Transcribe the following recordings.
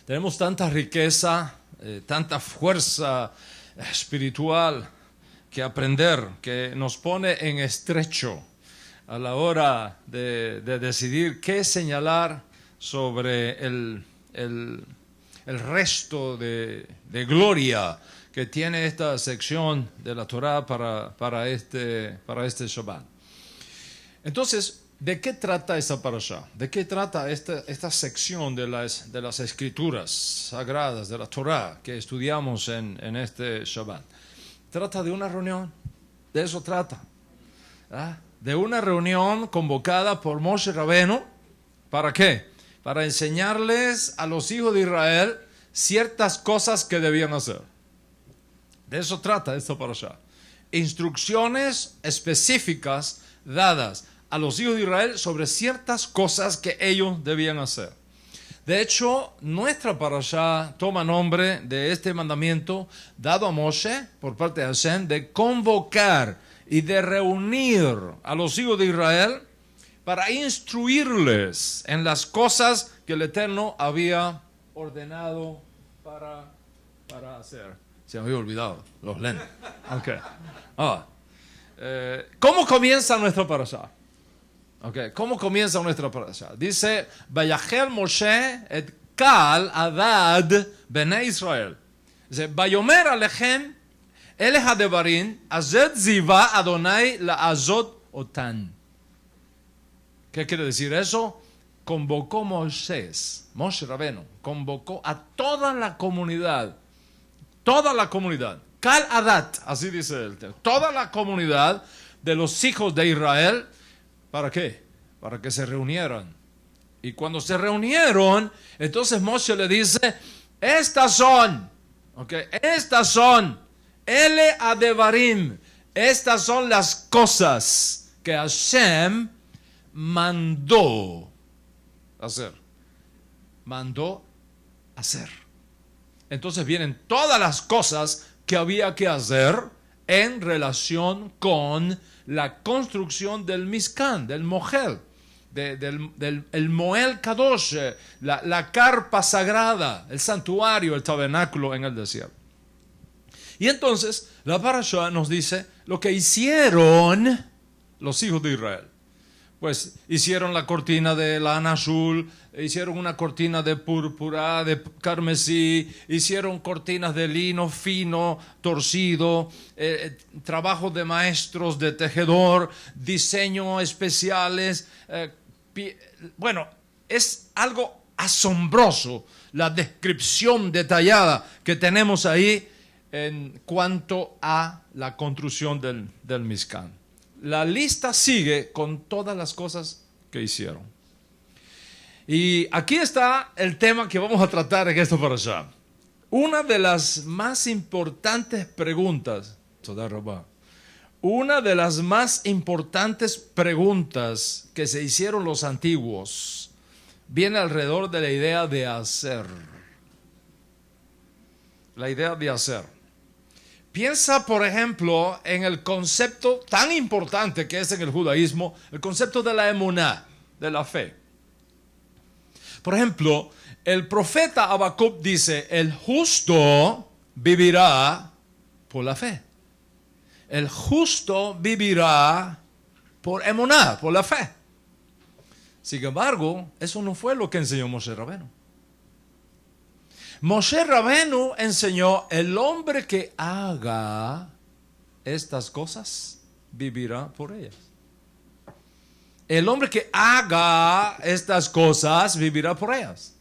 Tenemos tanta riqueza, tanta fuerza espiritual que aprender, que nos pone en estrecho a la hora de decidir qué señalar sobre el resto de gloria que tiene esta sección de la Torá para este Shabbat. Entonces, ¿de qué trata esta parashá? ¿De qué trata esta sección de las escrituras sagradas de la Torá que estudiamos en este Shabbat? Trata de una reunión, de eso trata. De una reunión convocada por Moshe Rabenu. ¿Para qué? Para enseñarles a los hijos de Israel ciertas cosas que debían hacer. De eso trata esta parashá. Instrucciones específicas dadas a los hijos de Israel sobre ciertas cosas que ellos debían hacer. De hecho, nuestra parashá toma nombre de este mandamiento dado a Moshe por parte de Hashem de convocar y de reunir a los hijos de Israel para instruirles en las cosas que el Eterno había ordenado para hacer. Se me había olvidado los lentes. Okay. ¿Cómo comienza nuestra parashá? ¿Cómo comienza nuestra parashá? Dice, Vayachel Moshe et Kal Adad Bnei Israel. Dice, Vayomer alechem Ele hadevarim azet ziva Adonai laazot otan. ¿Qué quiere decir eso? Convocó Moshe Rabenu, convocó a toda la comunidad, Kal Adat, así dice el texto, toda la comunidad de los hijos de Israel. ¿Para qué? Para que se reunieran. Y cuando se reunieron, entonces Moshe le dice, estas son, Ele Adevarim, estas son las cosas que Hashem mandó hacer. Entonces vienen todas las cosas que había que hacer en relación con la construcción del Mishkan, del Mohel, del Moel Kadosh, la carpa sagrada, el santuario, el tabernáculo en el desierto. Y entonces la parashá nos dice lo que hicieron los hijos de Israel. Pues hicieron la cortina de lana azul, hicieron una cortina de púrpura, de carmesí, hicieron cortinas de lino fino, torcido, trabajo de maestros, de tejedor, diseños especiales. Bueno, es algo asombroso la descripción detallada que tenemos ahí en cuanto a la construcción del Mishkan. La lista sigue con todas las cosas que hicieron. Y aquí está el tema que vamos a tratar en esta parashá. Una de las más importantes preguntas, que se hicieron los antiguos viene alrededor de la idea de hacer. La idea de hacer. Piensa, por ejemplo, en el concepto tan importante que es en el judaísmo, el concepto de la emuná, de la fe. Por ejemplo, el profeta Habacuc dice, el justo vivirá por la fe. El justo vivirá por emuná, por la fe. Sin embargo, eso no fue lo que enseñó Moshe Rabenu. Moshe Rabenu enseñó, el hombre que haga estas cosas vivirá por ellas. El hombre que haga estas cosas vivirá por ellas.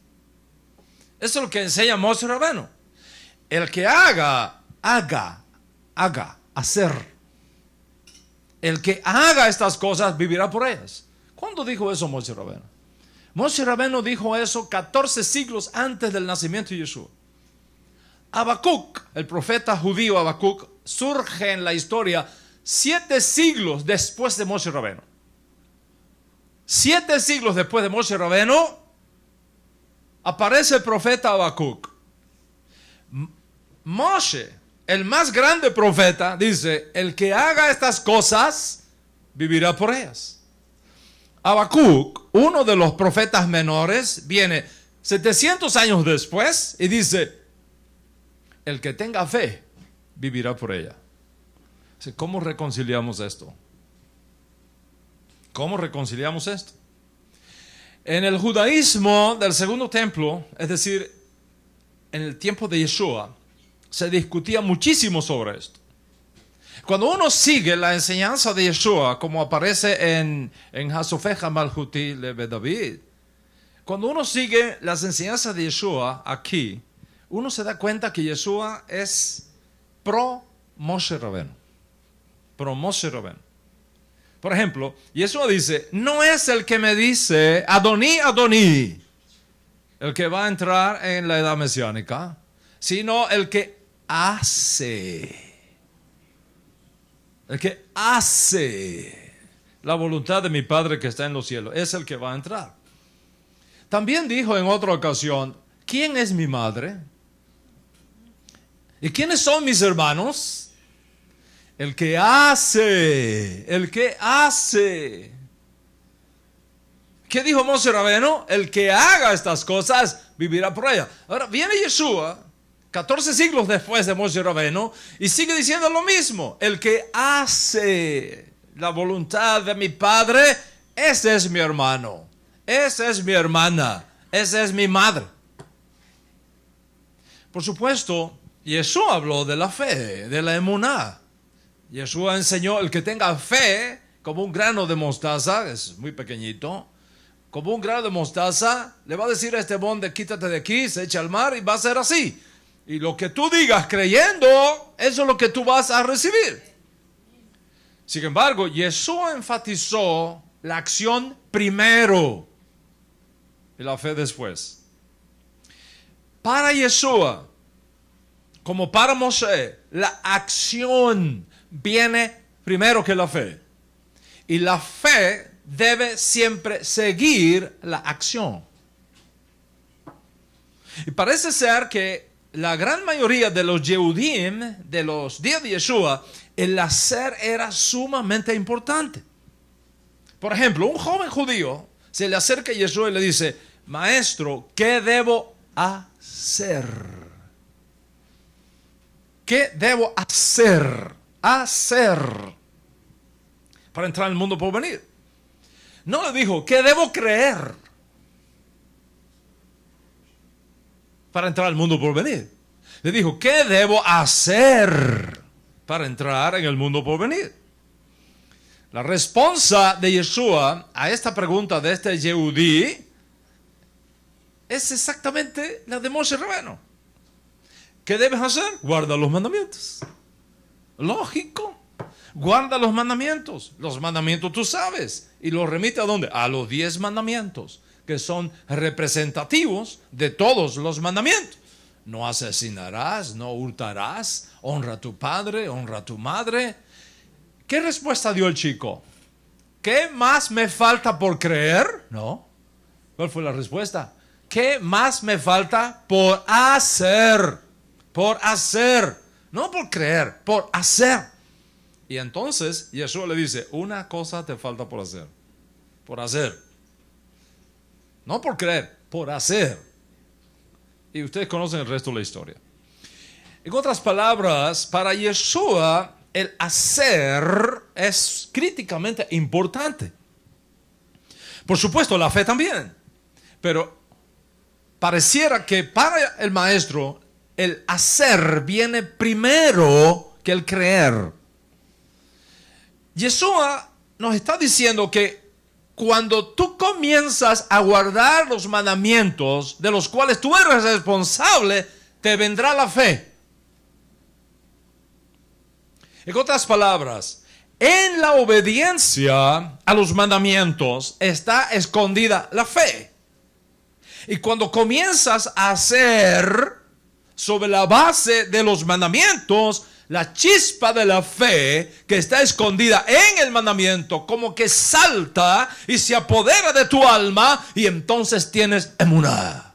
Eso es lo que enseña Moshe Rabenu. El que haga, hacer. El que haga estas cosas vivirá por ellas. ¿Cuándo dijo eso Moshe Rabenu? Moshe Rabenu dijo eso 14 siglos antes del nacimiento de Yeshua. Habacuc, el profeta judío Habacuc, surge en la historia 7 siglos después de Moshe Rabenu. 7 siglos después de Moshe Rabenu aparece el profeta Habacuc. Moshe, el más grande profeta, dice, el que haga estas cosas vivirá por ellas. Habacuc, uno de los profetas menores, viene 700 años después y dice, el que tenga fe vivirá por ella. ¿Cómo reconciliamos esto? ¿Cómo reconciliamos esto? En el judaísmo del segundo templo, es decir, en el tiempo de Yeshua, se discutía muchísimo sobre esto. Cuando uno sigue la enseñanza de Yeshua, como aparece en Hasofeja Malhuti Leve David, cuando uno sigue las enseñanzas de Yeshua aquí, uno se da cuenta que Yeshua es pro Moshe Rabbeinu. Pro Moshe Rabbeinu. Por ejemplo, Yeshua dice, no es el que me dice, Adoní, Adoní, el que va a entrar en la edad mesiánica, sino el que hace. El que hace la voluntad de mi Padre que está en los cielos, es el que va a entrar. También dijo en otra ocasión, ¿quién es mi madre? ¿Y quiénes son mis hermanos? El que hace, el que hace. ¿Qué dijo Moshe Rabbeinu? El que haga estas cosas vivirá por ella. Ahora viene Yeshua, 14 siglos después de Moshe Rabbeinu, y sigue diciendo lo mismo. El que hace la voluntad de mi Padre, ese es mi hermano, esa es mi hermana, esa es mi madre. Por supuesto, Yeshua habló de la fe, de la emuná. Yeshua enseñó el que tenga fe como un grano de mostaza, es muy pequeñito, como un grano de mostaza, le va a decir a este monte, quítate de aquí, se echa al mar y va a ser así. Y lo que tú digas creyendo, eso es lo que tú vas a recibir. Sin embargo, Yeshua enfatizó la acción primero y la fe después. Para Yeshua, como para Moshe, la acción viene primero que la fe. Y la fe debe siempre seguir la acción. Y parece ser que la gran mayoría de los Yehudim, de los días de Yeshua, el hacer era sumamente importante. Por ejemplo, un joven judío se le acerca a Yeshua y le dice, maestro, ¿qué debo hacer? ¿Qué debo hacer? Hacer para entrar en el mundo por venir. No le dijo, ¿qué debo creer para entrar al mundo por venir? Le dijo, ¿qué debo hacer para entrar en el mundo por venir? La respuesta de Yeshua a esta pregunta de este Yehudí es exactamente la de Moshe Rabbeinu. ¿Qué debes hacer? Guarda los mandamientos. Lógico. Guarda los mandamientos. Los mandamientos tú sabes. ¿Y los remite a dónde? A los 10 mandamientos, que son representativos de todos los mandamientos. No asesinarás, no hurtarás, honra a tu padre, honra a tu madre. ¿Qué respuesta dio el chico? ¿Qué más me falta por creer? No. ¿Cuál fue la respuesta? ¿Qué más me falta por hacer? Por hacer. No por creer, por hacer. Y entonces Yeshua le dice, una cosa te falta por hacer. Por hacer. No por creer, por hacer. Y ustedes conocen el resto de la historia. En otras palabras, para Yeshua el hacer es críticamente importante. Por supuesto, la fe también. Pero pareciera que para el maestro el hacer viene primero que el creer. Yeshua nos está diciendo que cuando tú comienzas a guardar los mandamientos de los cuales tú eres responsable, te vendrá la fe. En otras palabras, en la obediencia a los mandamientos está escondida la fe. Y cuando comienzas a hacer sobre la base de los mandamientos, la chispa de la fe que está escondida en el mandamiento como que salta y se apodera de tu alma y entonces tienes emuná.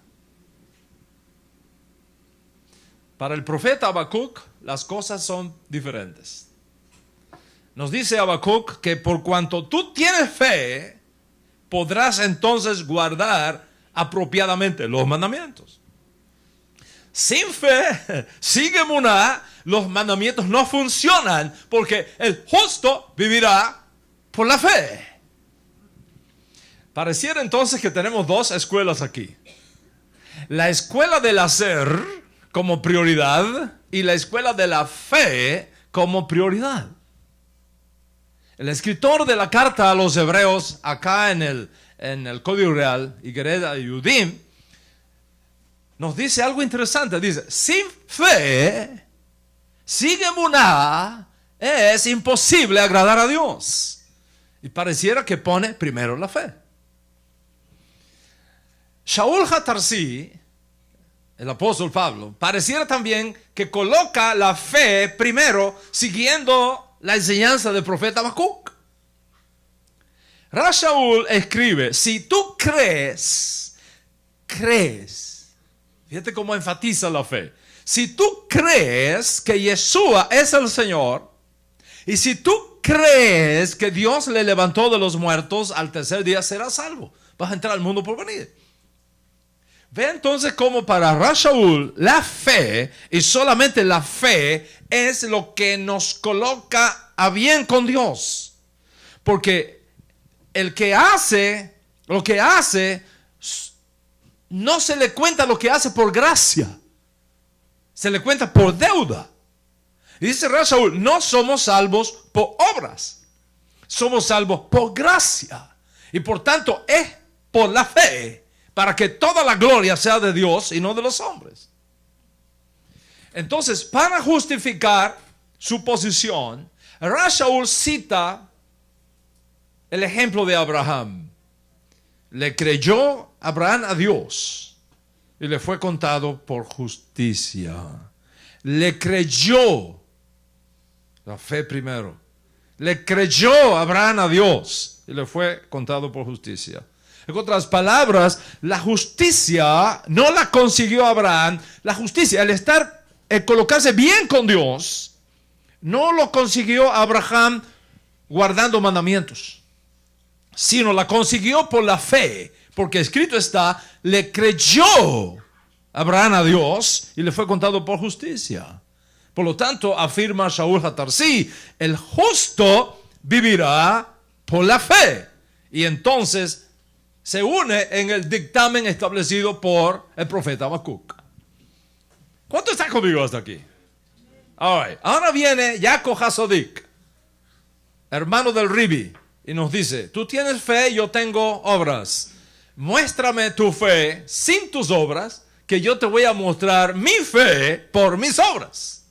Para el profeta Habacuc las cosas son diferentes. Nos dice Habacuc que por cuanto tú tienes fe, podrás entonces guardar apropiadamente los mandamientos. Sin fe, sin emuná, los mandamientos no funcionan porque el justo vivirá por la fe. Pareciera entonces que tenemos dos escuelas aquí. La escuela del hacer como prioridad y la escuela de la fe como prioridad. El escritor de la carta a los hebreos, acá en el Código Real, Igered Yudim, nos dice algo interesante. Dice, sin fe, sin emuná, es imposible agradar a Dios. Y pareciera que pone primero la fe. Shaul HaTarsi, el apóstol Pablo, pareciera también que coloca la fe primero siguiendo la enseñanza del profeta Habacuc. Shaul escribe, si tú crees, fíjate cómo enfatiza la fe. Si tú crees que Yeshua es el Señor, y si tú crees que Dios le levantó de los muertos, al tercer día serás salvo. Vas a entrar al mundo por venir. Ve entonces cómo para Shaul la fe, y solamente la fe, es lo que nos coloca a bien con Dios. Porque el que hace lo que hace, no se le cuenta lo que hace por gracia. Se le cuenta por deuda. Y dice Shaul, no somos salvos por obras. Somos salvos por gracia. Y por tanto es por la fe, para que toda la gloria sea de Dios y no de los hombres. Entonces, para justificar su posición, Shaul cita el ejemplo de Abraham. Le creyó Abraham a Dios y le fue contado por justicia. Le creyó, la fe primero. Le creyó Abraham a Dios y le fue contado por justicia. En otras palabras, la justicia no la consiguió Abraham. La justicia, el colocarse bien con Dios, no lo consiguió Abraham guardando mandamientos, sino la consiguió por la fe, porque escrito está, le creyó Abraham a Dios y le fue contado por justicia. Por lo tanto, afirma Shaul HaTarsi, el justo vivirá por la fe. Y entonces se une en el dictamen establecido por el profeta Habacuc. ¿Cuánto está conmigo hasta aquí? All right. Ahora viene Yaakov HaTzadik, hermano del Ribi, y nos dice, tú tienes fe, yo tengo obras. Muéstrame tu fe sin tus obras, que yo te voy a mostrar mi fe por mis obras.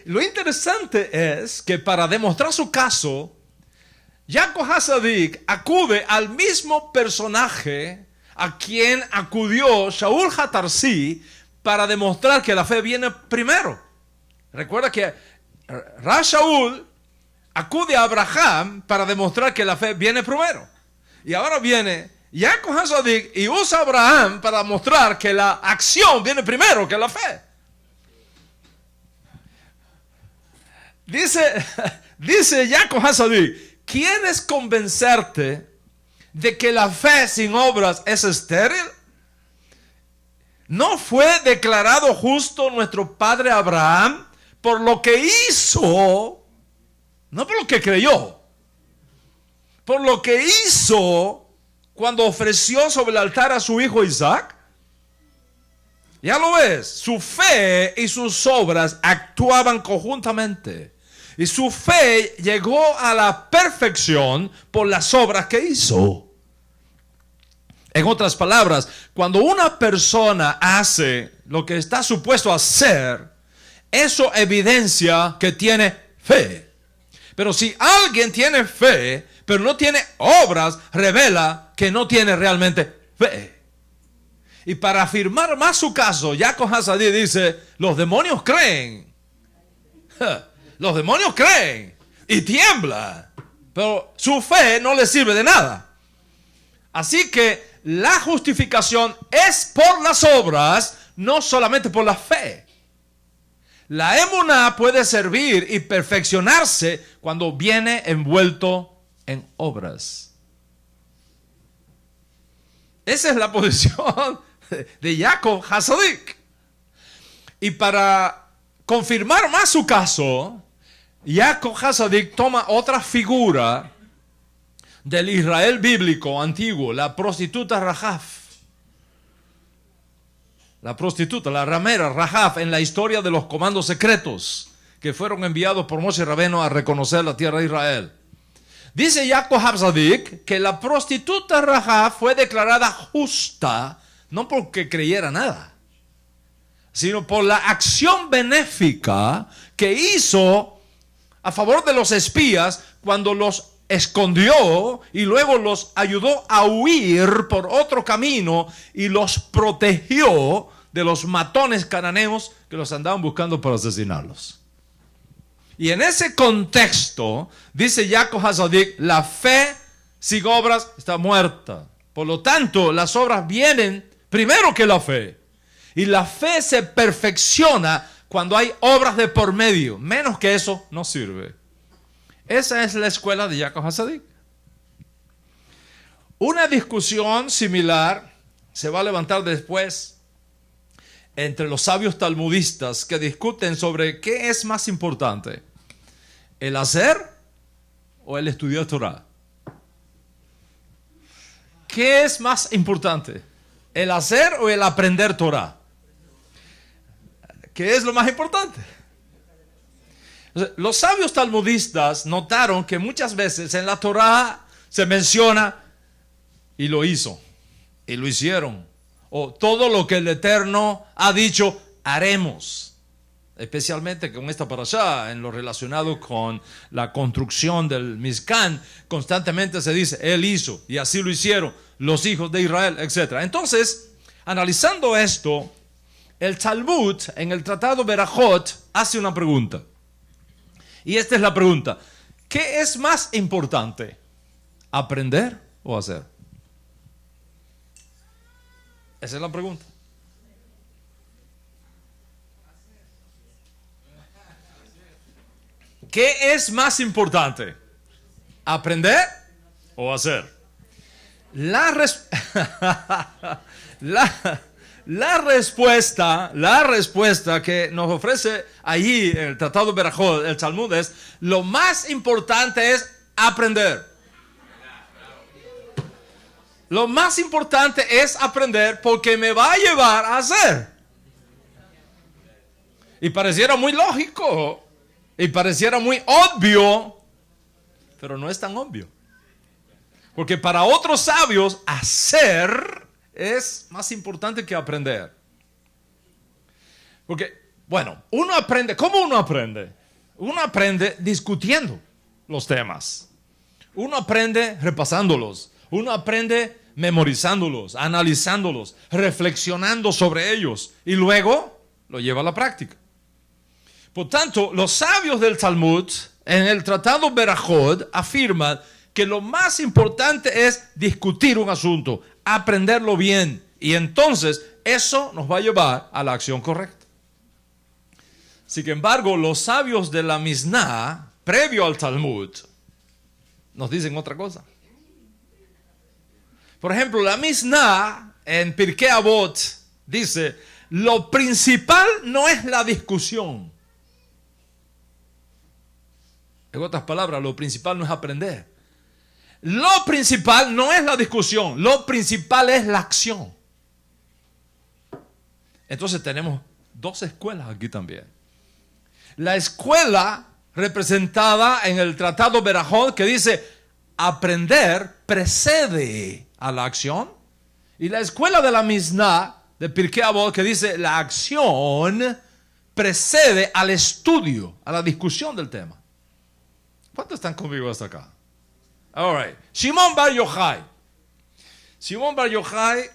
Lo interesante es que para demostrar su caso, Yaakov HaTzadik acude al mismo personaje a quien acudió Shaul HaTarsi para demostrar que la fe viene primero. Recuerda que Shaul acude a Abraham para demostrar que la fe viene primero. Y ahora viene Yaakov HaTzadik y usa a Abraham para mostrar que la acción viene primero que la fe. Dice Yaakov HaTzadik, ¿quieres convencerte de que la fe sin obras es estéril? ¿No fue declarado justo nuestro padre Abraham por lo que hizo? No por lo que creyó. Por lo que hizo cuando ofreció sobre el altar a su hijo Isaac. Ya lo ves, su fe y sus obras actuaban conjuntamente. Y su fe llegó a la perfección por las obras que hizo. En otras palabras, cuando una persona hace lo que está supuesto a hacer, eso evidencia que tiene fe. Pero si alguien tiene fe, pero no tiene obras, revela que no tiene realmente fe. Y para afirmar más su caso, Yaakov HaTzadik dice, los demonios creen. Los demonios creen y tiemblan, pero su fe no les sirve de nada. Así que la justificación es por las obras, no solamente por la fe. La emuná puede servir y perfeccionarse cuando viene envuelto en obras. Esa es la posición de Jacob Hasadik. Y para confirmar más su caso, Jacob Hasadik toma otra figura del Israel bíblico antiguo, la prostituta Rahab. La prostituta, la ramera Rahab, en la historia de los comandos secretos que fueron enviados por Moshe Rabeno a reconocer la tierra de Israel. Dice Jacob Hasadik que la prostituta Rahab fue declarada justa, no porque creyera nada, sino por la acción benéfica que hizo a favor de los espías cuando los escondió y luego los ayudó a huir por otro camino y los protegió de los matones cananeos que los andaban buscando para asesinarlos. Y en ese contexto, dice Jacob Hasadik, la fe sin obras está muerta. Por lo tanto, las obras vienen primero que la fe. Y la fe se perfecciona cuando hay obras de por medio. Menos que eso no sirve. Esa es la escuela de Jacob Hasadik. Una discusión similar se va a levantar después entre los sabios talmudistas que discuten sobre qué es más importante, el hacer o el estudiar Torah. ¿Qué es más importante, el hacer o el aprender Torah? ¿Qué es lo más importante? Los sabios talmudistas notaron que muchas veces en la Torah se menciona y lo hizo, y lo hicieron, o todo lo que el Eterno ha dicho, haremos. Especialmente con esta parashá, en lo relacionado con la construcción del Mizkan, constantemente se dice, Él hizo, y así lo hicieron los hijos de Israel, etc. Entonces, analizando esto, el Talmud, en el Tratado Berajot, hace una pregunta. Y esta es la pregunta: ¿qué es más importante, aprender o hacer? Esa es la pregunta. ¿Qué es más importante, aprender o hacer? La respuesta que nos ofrece allí en el Tratado de Berajot, el Talmud, es: lo más importante es aprender. Lo más importante es aprender porque me va a llevar a hacer. Y pareciera muy lógico y pareciera muy obvio, pero no es tan obvio. Porque para otros sabios, hacer es más importante que aprender. Porque, bueno, uno aprende. ¿Cómo uno aprende? Uno aprende discutiendo los temas. Uno aprende repasándolos. Uno aprende memorizándolos, analizándolos, reflexionando sobre ellos. Y luego lo lleva a la práctica. Por tanto, los sabios del Talmud, en el Tratado Berajot, afirman que lo más importante es discutir un asunto, aprenderlo bien, y entonces eso nos va a llevar a la acción correcta. Sin embargo, los sabios de la Mishnah, previo al Talmud, nos dicen otra cosa. Por ejemplo, la Mishnah en Pirkei Avot dice: lo principal no es la discusión. En otras palabras, lo principal no es aprender. Lo principal no es la discusión, lo principal es la acción. Entonces tenemos dos escuelas aquí también. La escuela representada en el Tratado Berajot, que dice aprender precede a la acción, y la escuela de la Mishnah de Pirkei Avot, que dice la acción precede al estudio, a la discusión del tema. ¿Cuántos están conmigo hasta acá? All right. Shimon Bar Yochai. Shimon Bar Yochai,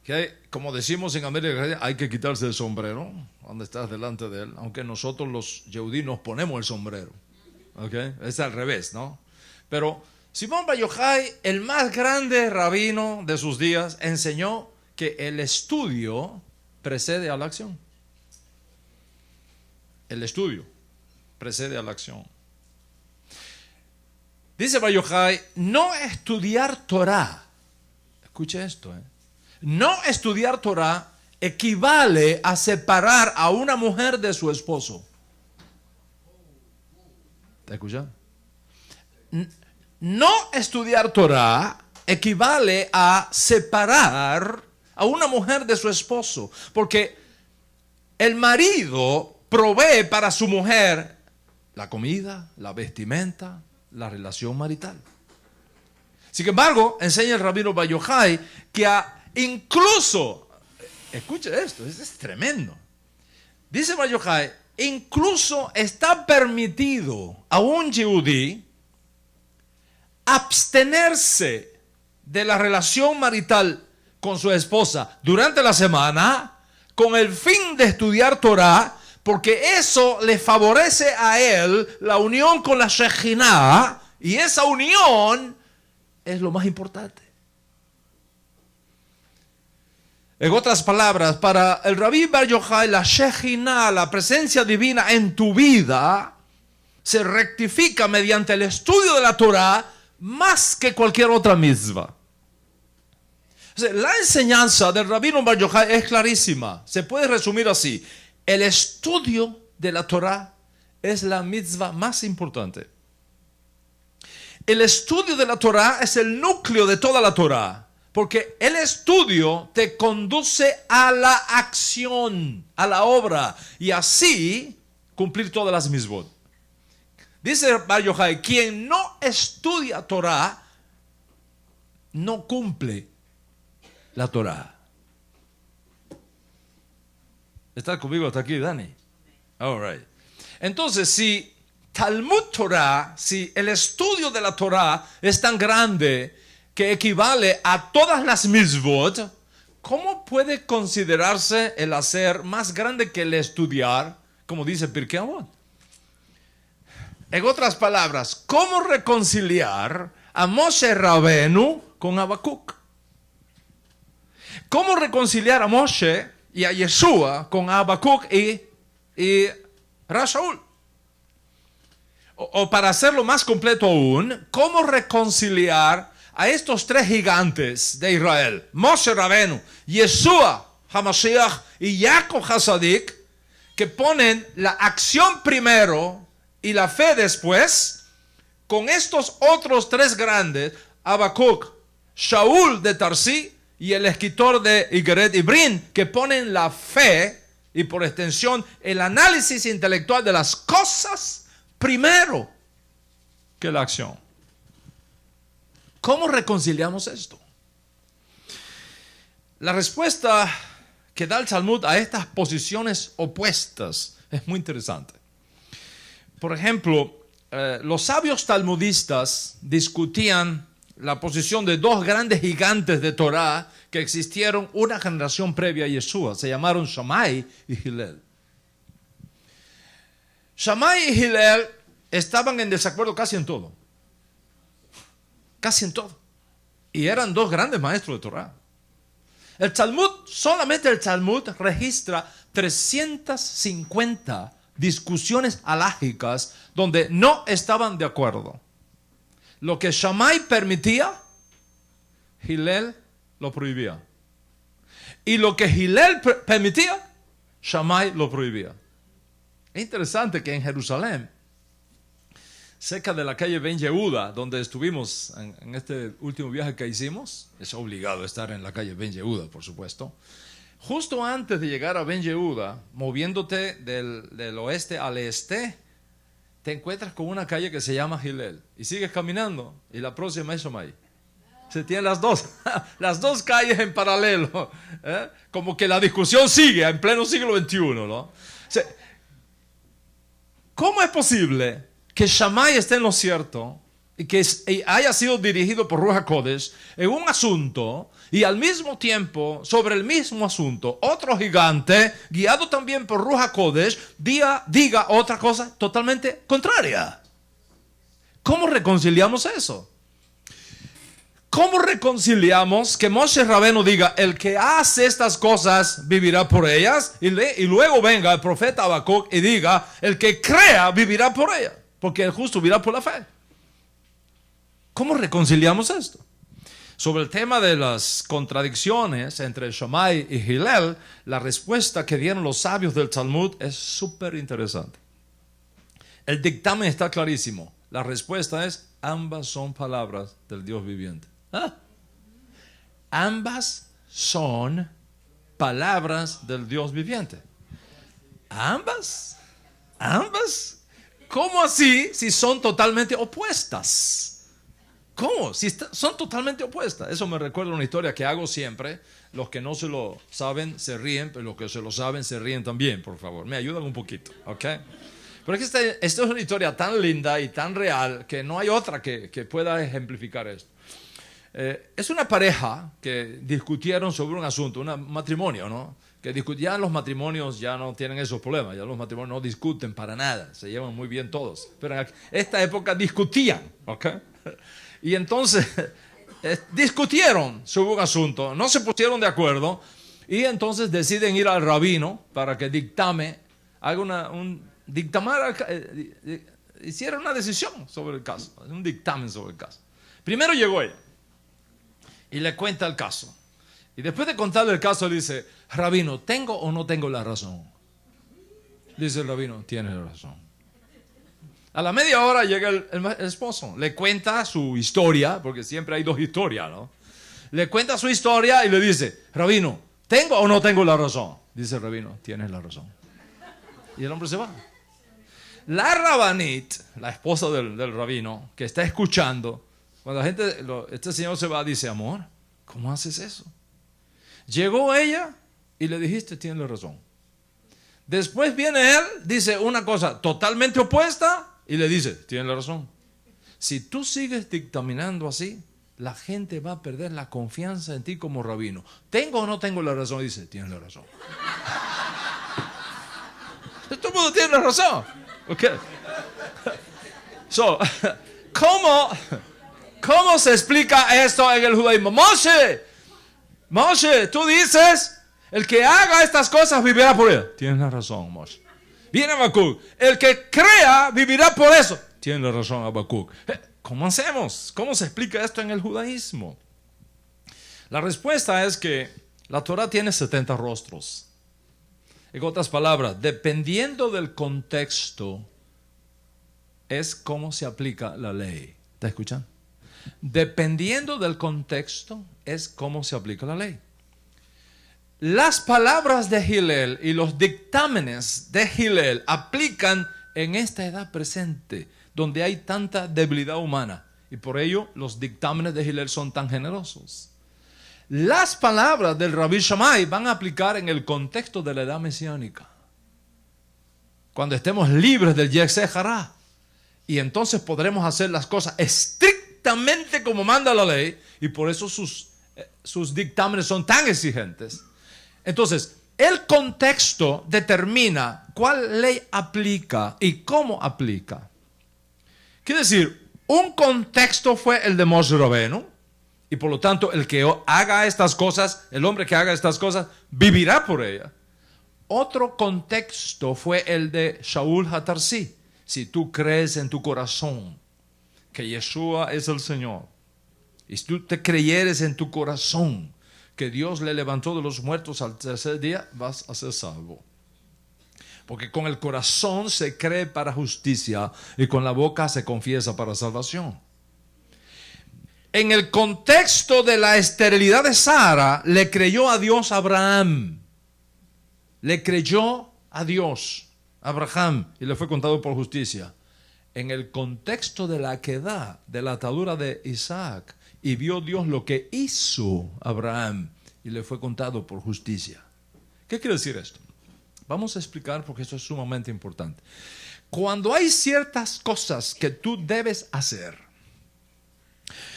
que como decimos en América, hay que quitarse el sombrero cuando estás delante de él, aunque nosotros los Yehudí nos ponemos el sombrero. ¿Okay? Es al revés, ¿no? Pero Shimon Bar Yochai, el más grande rabino de sus días, enseñó que el estudio precede a la acción. El estudio precede a la acción. Dice Bar Yochai, no estudiar Torah Escuche esto. No estudiar Torah equivale a separar a una mujer de su esposo. ¿Está escuchando? No estudiar Torah equivale a separar a una mujer de su esposo, porque el marido provee para su mujer la comida, la vestimenta, la relación marital. Sin embargo, enseña el rabino Bar Yochai que incluso, escuche esto, es tremendo. Dice Bar Yochai, incluso está permitido a un yehudí abstenerse de la relación marital con su esposa durante la semana con el fin de estudiar Torah, porque eso le favorece a él la unión con la Shejinah, y esa unión es lo más importante. En otras palabras, para el Rabí Bar Yochai, la Shejinah, la presencia divina en tu vida, se rectifica mediante el estudio de la Torah más que cualquier otra mitzvah. O sea, la enseñanza del rabino Bar Yochai es clarísima. Se puede resumir así: el estudio de la Torah es la mitzvah más importante. El estudio de la Torah es el núcleo de toda la Torah, porque el estudio te conduce a la acción, a la obra, y así cumplir todas las mitzvot. Dice Bar Yochai, quien no estudia Torah no cumple la Torah. ¿Estás conmigo hasta aquí, Dani? All right. Entonces, si Talmud Torah, si el estudio de la Torah es tan grande que equivale a todas las mitzvot, ¿cómo puede considerarse el hacer más grande que el estudiar, como dice Pirkei Avot? En otras palabras, ¿cómo reconciliar a Moshe Rabenu con Habacuc? ¿Cómo reconciliar a Moshe y a Yeshua con Habacuc y Rashaul? O para hacerlo más completo aún, ¿cómo reconciliar a estos tres gigantes de Israel, Moshe Rabenu, Yeshua HaMashiach y Jacob HaSadik, que ponen la acción primero y la fe después, con estos otros tres grandes, Habacuc, Shaul de Tarsí y el escritor de Igeret Ibrin, que ponen la fe y por extensión el análisis intelectual de las cosas primero que la acción? ¿Cómo reconciliamos esto? La respuesta que da el Talmud a estas posiciones opuestas es muy interesante. Por ejemplo, los sabios talmudistas discutían la posición de dos grandes gigantes de Torah que existieron una generación previa a Yeshua. Se llamaron Shammai y Hillel. Shammai y Hillel estaban en desacuerdo casi en todo. Casi en todo. Y eran dos grandes maestros de Torah. El Talmud, solamente el Talmud registra 350 discusiones halágicas donde no estaban de acuerdo. Lo que Shammai permitía, Hillel lo prohibía. Y lo que Hillel permitía, Shammai lo prohibía. Es interesante que en Jerusalén, cerca de la calle Ben Yehuda, donde estuvimos en este último viaje que hicimos, es obligado estar en la calle Ben Yehuda, por supuesto. Justo antes de llegar a Ben Yehuda, moviéndote del oeste al este, te encuentras con una calle que se llama Hillel. Y sigues caminando, y la próxima es Shammai. Se tienen las dos calles en paralelo. Como que la discusión sigue en pleno siglo XXI, ¿no? O sea, ¿cómo es posible que Shammai esté en lo cierto y que haya sido dirigido por Ruach HaKodesh en un asunto, y al mismo tiempo, sobre el mismo asunto, otro gigante, guiado también por Ruach HaKodesh, diga otra cosa totalmente contraria? ¿Cómo reconciliamos eso? ¿Cómo reconciliamos que Moshe Rabenu diga, el que hace estas cosas vivirá por ellas, y luego venga el profeta Habacuc y diga, el que crea vivirá por ellas, porque el justo vivirá por la fe? ¿Cómo reconciliamos esto? Sobre el tema de las contradicciones entre Shammai y Hillel, la respuesta que dieron los sabios del Talmud es súper interesante. El dictamen está clarísimo. La respuesta es: ambas son palabras del Dios viviente. Ambas son palabras del Dios viviente. ¿Ambas? ¿Cómo así si son totalmente opuestas? ¿Cómo? Si son totalmente opuestas. Eso me recuerda una historia que hago siempre. Los que no se lo saben se ríen, pero los que se lo saben se ríen también, por favor. Me ayudan un poquito, ¿ok? Pero es que esta es una historia tan linda y tan real que no hay otra que pueda ejemplificar esto. Es una pareja que discutieron sobre un asunto, un matrimonio, ¿no? Que ya los matrimonios ya no tienen esos problemas, ya los matrimonios no discuten para nada, se llevan muy bien todos. Pero en esta época discutían, ¿ok? Y entonces discutieron sobre un asunto, no se pusieron de acuerdo y entonces deciden ir al rabino para que hiciera una decisión sobre el caso, un dictamen sobre el caso. Primero llegó ella y le cuenta el caso. Y después de contarle el caso, le dice: rabino, ¿tengo o no tengo la razón? Dice el rabino: tienes la razón. A la media hora llega el esposo, le cuenta su historia, porque siempre hay dos historias, ¿no? Le cuenta su historia y le dice: rabino, ¿tengo o no tengo la razón? Dice el rabino: tienes la razón. Y el hombre se va. La rabanit, la esposa del rabino, que está escuchando, cuando este señor se va, dice: amor, ¿cómo haces eso? Llegó ella y le dijiste: tienes la razón. Después viene él, dice una cosa totalmente opuesta y le dice: tienes la razón. Si tú sigues dictaminando así, la gente va a perder la confianza en ti como rabino. ¿Tengo o no tengo la razón? Dice: tienes la razón. Todo el mundo tiene la razón. Okay. ¿Cómo se explica esto en el judaísmo? Moshe, tú dices: el que haga estas cosas vivirá por él. Tienes la razón, Moshe. Viene Habacuc: el que crea vivirá por eso. Tienes la razón, Habacuc. ¿Cómo hacemos? ¿Cómo se explica esto en el judaísmo? La respuesta es que la Torah tiene 70 rostros. En otras palabras, dependiendo del contexto, es cómo se aplica la ley. ¿Te escuchan? Dependiendo del contexto, es cómo se aplica la ley. Las palabras de Hillel y los dictámenes de Hillel aplican en esta edad presente, donde hay tanta debilidad humana. Y por ello, los dictámenes de Hillel son tan generosos. Las palabras del Rabbi Shammai van a aplicar en el contexto de la edad mesiánica, cuando estemos libres del Yetzer Hará, y entonces podremos hacer las cosas estrictamente como manda la ley, y por eso sus dictámenes son tan exigentes. Entonces, el contexto determina cuál ley aplica y cómo aplica. Quiere decir, un contexto fue el de Moshe Rabbeinu, y por lo tanto, el que haga estas cosas, el hombre que haga estas cosas, vivirá por ella. Otro contexto fue el de Shaul HaTarsi. Si tú crees en tu corazón que Yeshua es el Señor, y si tú te creyeres en tu corazón que Dios le levantó de los muertos al tercer día, vas a ser salvo. Porque con el corazón se cree para justicia y con la boca se confiesa para salvación. En el contexto de la esterilidad de Sara, le creyó a Dios Abraham. Le creyó a Dios Abraham y le fue contado por justicia. En el contexto de la quedá, de la atadura de Isaac, y vio Dios lo que hizo Abraham y le fue contado por justicia. ¿Qué quiere decir esto? Vamos a explicar porque esto es sumamente importante. Cuando hay ciertas cosas que tú debes hacer,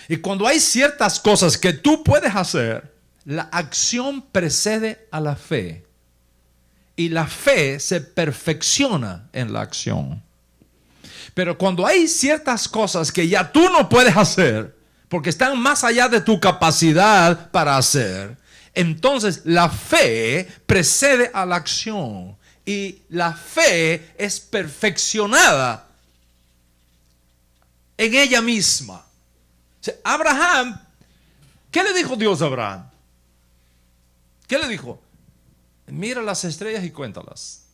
y cuando hay ciertas cosas que tú puedes hacer, la acción precede a la fe. Y la fe se perfecciona en la acción. Pero cuando hay ciertas cosas que ya tú no puedes hacer, porque están más allá de tu capacidad para hacer, entonces la fe precede a la acción. Y la fe es perfeccionada en ella misma. Abraham ¿Qué le dijo Dios a Abraham? ¿Qué le dijo? Mira las estrellas y cuéntalas.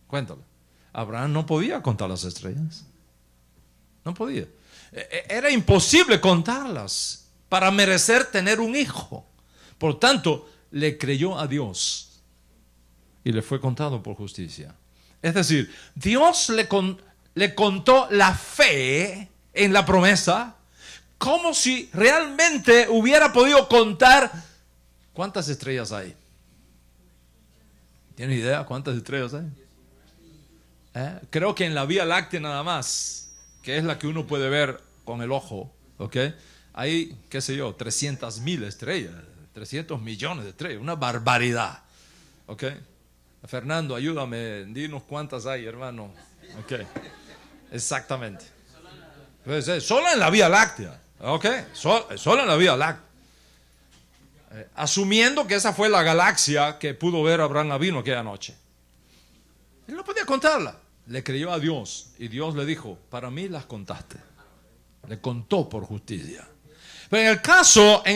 Cuéntalas. Abraham no podía contar las estrellas. No podía. Era imposible contarlas para merecer tener un hijo. Por tanto, le creyó a Dios y le fue contado por justicia. Es decir, Dios le contó la fe en la promesa como si realmente hubiera podido contar cuántas estrellas hay. ¿Tienen idea cuántas estrellas hay? Creo que en la Vía Láctea nada más, que es la que uno puede ver con el ojo, ¿ok? Hay, qué sé yo, 300,000 estrellas, 300 millones de estrellas, una barbaridad, ¿ok? Fernando, ayúdame, dinos cuántas hay, hermano. Ok, exactamente. Pues, solo en la Vía Láctea, ¿ok? Solo en la Vía Láctea. Asumiendo que esa fue la galaxia que pudo ver Abraham Avino aquella noche. Él no podía contarla. Le creyó a Dios y Dios le dijo, para mí las contaste. Le contó por justicia. Pero en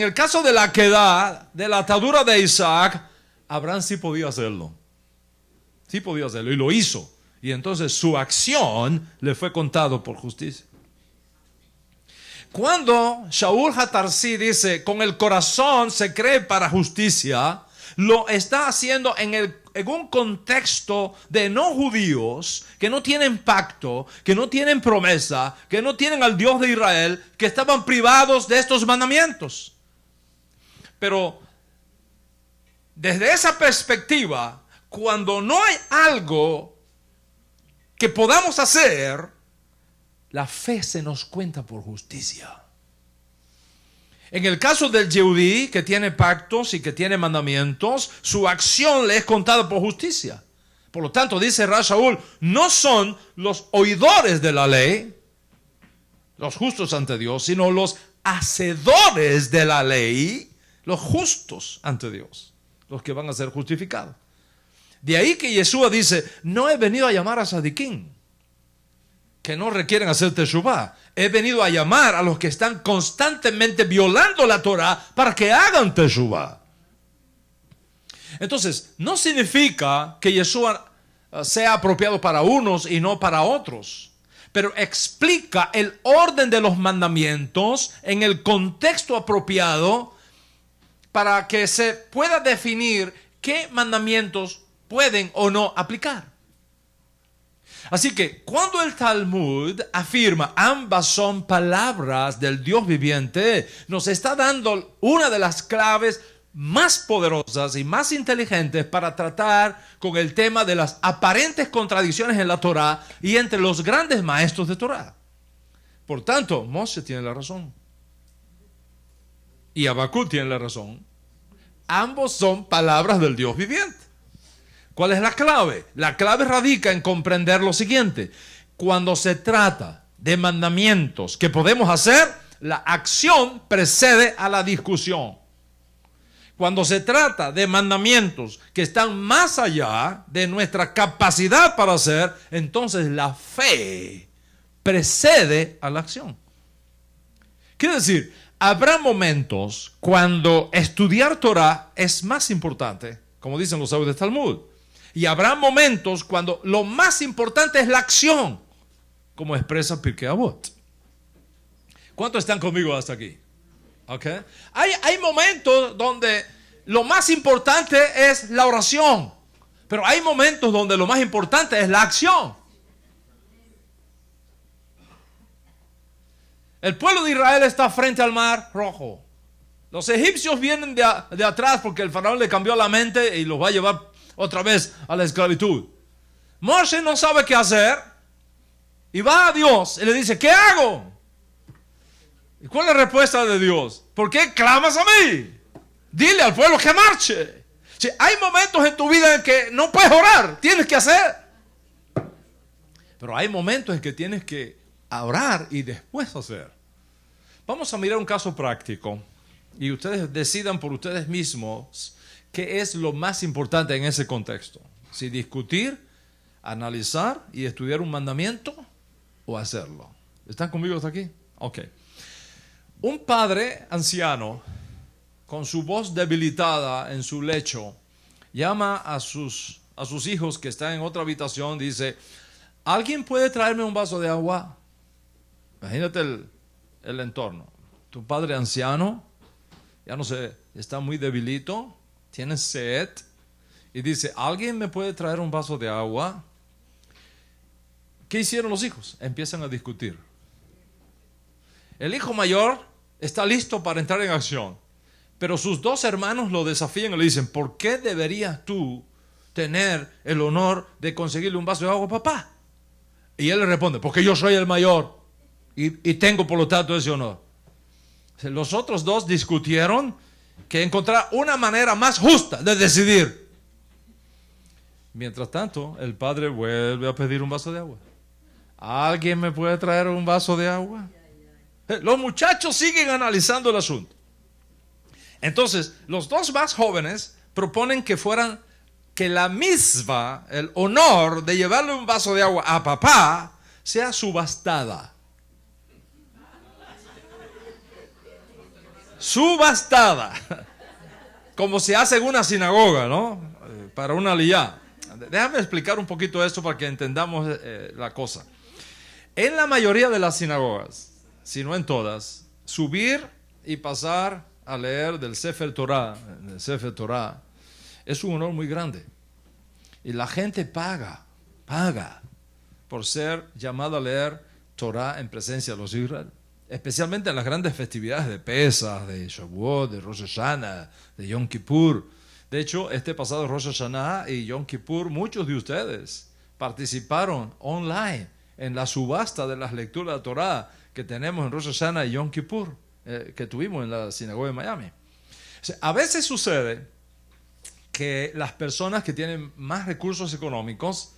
el caso de la quedad, de la atadura de Isaac, Abraham sí podía hacerlo. Sí podía hacerlo y lo hizo. Y entonces su acción le fue contado por justicia. Cuando Shaul Hatarsi dice, con el corazón se cree para justicia, lo está haciendo en un contexto de no judíos que no tienen pacto, que no tienen promesa, que no tienen al Dios de Israel, que estaban privados de estos mandamientos. Pero desde esa perspectiva, cuando no hay algo que podamos hacer, la fe se nos cuenta por justicia. En el caso del Yehudí, que tiene pactos y que tiene mandamientos, su acción le es contada por justicia. Por lo tanto, dice Rav Shaul, no son los oidores de la ley, los justos ante Dios, sino los hacedores de la ley, los justos ante Dios, los que van a ser justificados. De ahí que Yeshua dice, no he venido a llamar a Sadiquín, que no requieren hacer teshuvá. He venido a llamar a los que están constantemente violando la Torah para que hagan teshuvá. Entonces, no significa que Yeshua sea apropiado para unos y no para otros, pero explica el orden de los mandamientos en el contexto apropiado para que se pueda definir qué mandamientos pueden o no aplicar. Así que cuando el Talmud afirma ambas son palabras del Dios viviente, nos está dando una de las claves más poderosas y más inteligentes para tratar con el tema de las aparentes contradicciones en la Torah y entre los grandes maestros de Torah. Por tanto, Moshe tiene la razón y Habacuc tiene la razón. Ambos son palabras del Dios viviente. ¿Cuál es la clave? La clave radica en comprender lo siguiente. Cuando se trata de mandamientos que podemos hacer, la acción precede a la discusión. Cuando se trata de mandamientos que están más allá de nuestra capacidad para hacer, entonces la fe precede a la acción. Quiere decir, habrá momentos cuando estudiar Torah es más importante, como dicen los sabios del Talmud. Y habrá momentos cuando lo más importante es la acción, como expresa Pirkei Avot. ¿Cuántos están conmigo hasta aquí? Okay. Hay momentos donde lo más importante es la oración, pero hay momentos donde lo más importante es la acción. El pueblo de Israel está frente al Mar Rojo. Los egipcios vienen de atrás porque el faraón le cambió la mente y los va a llevar otra vez a la esclavitud. Moshe no sabe qué hacer y va a Dios y le dice, ¿qué hago? ¿Y cuál es la respuesta de Dios? ¿Por qué clamas a mí? Dile al pueblo que marche. Si hay momentos en tu vida en que no puedes orar, tienes que hacer. Pero hay momentos en que tienes que orar y después hacer. Vamos a mirar un caso práctico y ustedes decidan por ustedes mismos qué es lo más importante en ese contexto. Si discutir, analizar y estudiar un mandamiento o hacerlo. ¿Están conmigo hasta aquí? Ok. Un padre anciano, con su voz debilitada en su lecho, llama a sus hijos que están en otra habitación, dice: ¿alguien puede traerme un vaso de agua? Imagínate el entorno. Tu padre anciano, ya no sé, está muy debilito, tiene sed, y dice: ¿alguien me puede traer un vaso de agua? ¿Qué hicieron los hijos? Empiezan a discutir. El hijo mayor está listo para entrar en acción, pero sus dos hermanos lo desafían y le dicen: ¿por qué deberías tú tener el honor de conseguirle un vaso de agua a papá? Y él le responde: porque yo soy el mayor y tengo por lo tanto ese honor. Los otros dos discutieron que encontrar una manera más justa de decidir. Mientras tanto, el padre vuelve a pedir un vaso de agua. ¿Alguien me puede traer un vaso de agua? Los muchachos siguen analizando el asunto. Entonces, los dos más jóvenes proponen que la misma, el honor de llevarle un vaso de agua a papá, sea subastada. Subastada. Como se hace en una sinagoga, ¿no? Para una aliyá. Déjame explicar un poquito esto para que entendamos la cosa. En la mayoría de las sinagogas, si no en todas, subir y pasar a leer del Sefer Torah es un honor muy grande. Y la gente paga por ser llamado a leer Torah en presencia de los Israel. Especialmente en las grandes festividades de Pesach, de Shavuot, de Rosh Hashanah, de Yom Kippur. De hecho, este pasado Rosh Hashanah y Yom Kippur, muchos de ustedes participaron online en la subasta de las lecturas de Torah que tenemos en Rosh Hashanah y Yom Kippur, que tuvimos en la sinagoga de Miami. O sea, a veces sucede que las personas que tienen más recursos económicos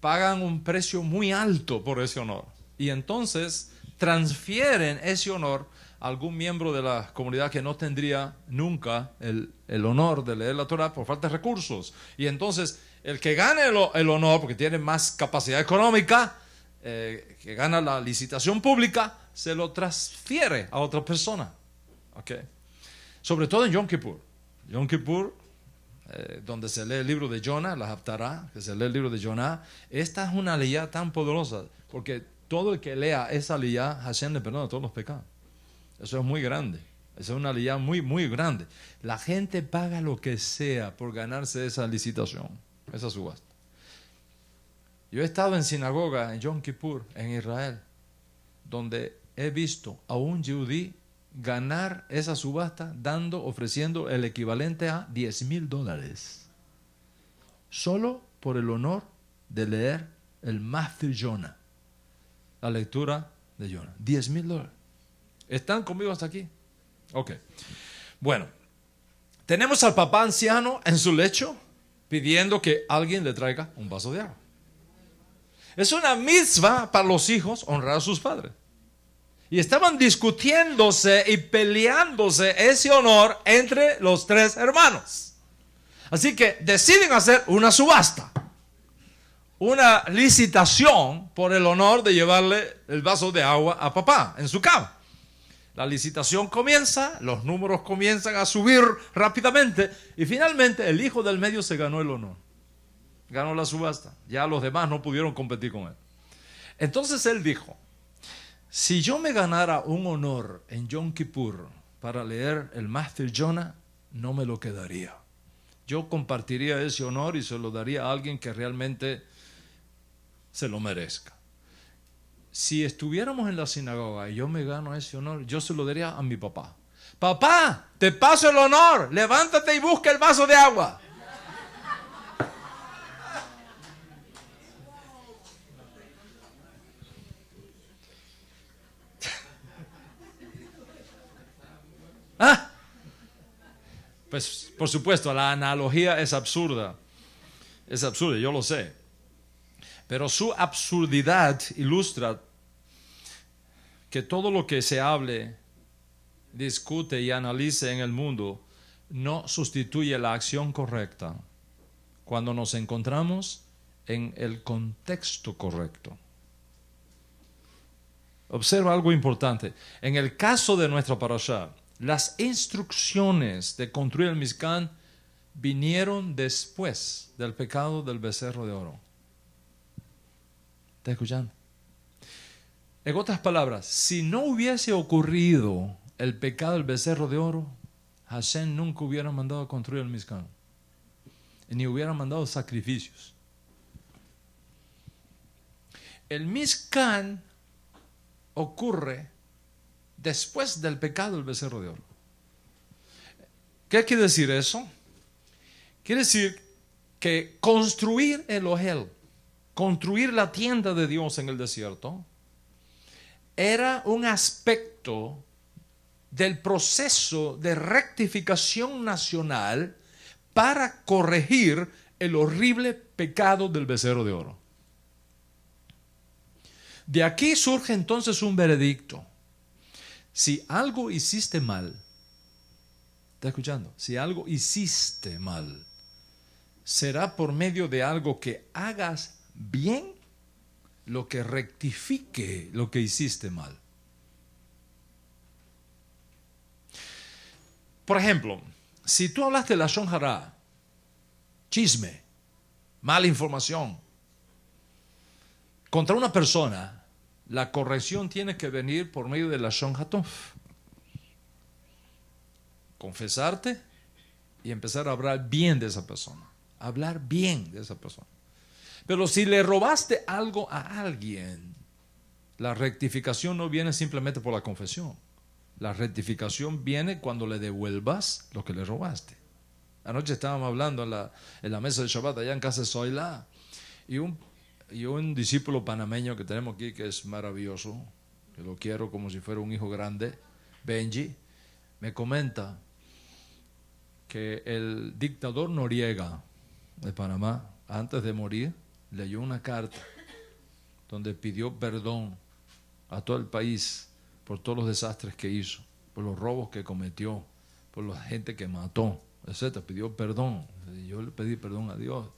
pagan un precio muy alto por ese honor. Y entonces transfieren ese honor a algún miembro de la comunidad que no tendría nunca el honor de leer la Torah por falta de recursos. Y entonces el que gane el honor, porque tiene más capacidad económica, que gana la licitación pública, se lo transfiere a otra persona. ¿Okay? Sobre todo en Yom Kippur. Yom Kippur, donde se lee el libro de Jonah, la Haftarah, que se lee el libro de Jonah. Esta es una aliyá tan poderosa, porque todo el que lea esa aliyá, Hashem le perdona todos los pecados. Eso es muy grande. Eso es una aliyá muy, muy grande. La gente paga lo que sea por ganarse esa licitación, esa subasta. Yo he estado en sinagoga en Yom Kippur, en Israel, donde he visto a un yudí ganar esa subasta ofreciendo el equivalente a $10,000. Solo por el honor de leer el Maftir Jonah, la lectura de Jonah. $10,000. ¿Están conmigo hasta aquí? Ok. Bueno, tenemos al papá anciano en su lecho pidiendo que alguien le traiga un vaso de agua. Es una mitzvah para los hijos honrar a sus padres. Y estaban discutiéndose y peleándose ese honor entre los tres hermanos. Así que deciden hacer una subasta, una licitación por el honor de llevarle el vaso de agua a papá en su cama. La licitación comienza, los números comienzan a subir rápidamente y finalmente el hijo del medio se ganó el honor. Ganó la subasta. Ya los demás no pudieron competir con él. Entonces él dijo: si yo me ganara un honor en Yom Kippur para leer el Maftir Jonah, no me lo quedaría. Yo compartiría ese honor y se lo daría a alguien que realmente se lo merezca. Si estuviéramos en la sinagoga y yo me gano ese honor, yo se lo daría a mi papá. Papá, te paso el honor, levántate y busca el vaso de agua. ¿Ah? Pues por supuesto, la analogía es absurda. Es absurda, yo lo sé. Pero su absurdidad ilustra que todo lo que se hable, discute y analice en el mundo no sustituye la acción correcta cuando nos encontramos en el contexto correcto. Observa algo importante. En el caso de nuestra parashá, las instrucciones de construir el Mizkan vinieron después del pecado del becerro de oro. ¿Está escuchando? En otras palabras, si no hubiese ocurrido el pecado del becerro de oro, Hashem nunca hubiera mandado a construir el Mizkan, ni hubiera mandado sacrificios. El Mizkan ocurre después del pecado del becerro de oro. ¿Qué quiere decir eso? Quiere decir que construir el Ohel, construir la tienda de Dios en el desierto, era un aspecto del proceso de rectificación nacional para corregir el horrible pecado del becerro de oro. De aquí surge entonces un veredicto. Si algo hiciste mal, ¿está escuchando? Si algo hiciste mal, será por medio de algo que hagas bien, lo que rectifique lo que hiciste mal. Por ejemplo, si tú hablaste lashon hara, chisme, mala información, contra una persona, la corrección tiene que venir por medio de lashon hatov. Confesarte y empezar a hablar bien de esa persona. Hablar bien de esa persona. Pero si le robaste algo a alguien, la rectificación no viene simplemente por la confesión. La rectificación viene cuando le devuelvas lo que le robaste. Anoche estábamos hablando en la mesa de Shabbat allá en casa de Zoila, y un discípulo panameño que tenemos aquí que es maravilloso, que lo quiero como si fuera un hijo grande, Benji, me comenta que el dictador Noriega de Panamá, antes de morir, leyó una carta donde pidió perdón a todo el país por todos los desastres que hizo, por los robos que cometió, por la gente que mató, etc. Pidió perdón. Yo le pedí perdón a Dios.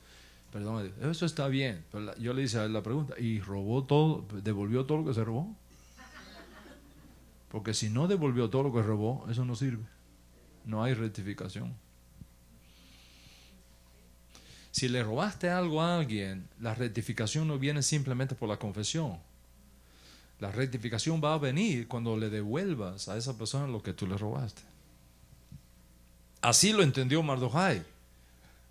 Perdón a Dios. Eso está bien. Pero yo le hice a él la pregunta, ¿y robó todo, devolvió todo lo que se robó? Porque si no devolvió todo lo que robó, eso no sirve. No hay rectificación. Si le robaste algo a alguien, la rectificación no viene simplemente por la confesión. La rectificación va a venir cuando le devuelvas a esa persona lo que tú le robaste. Así lo entendió Mardokhai,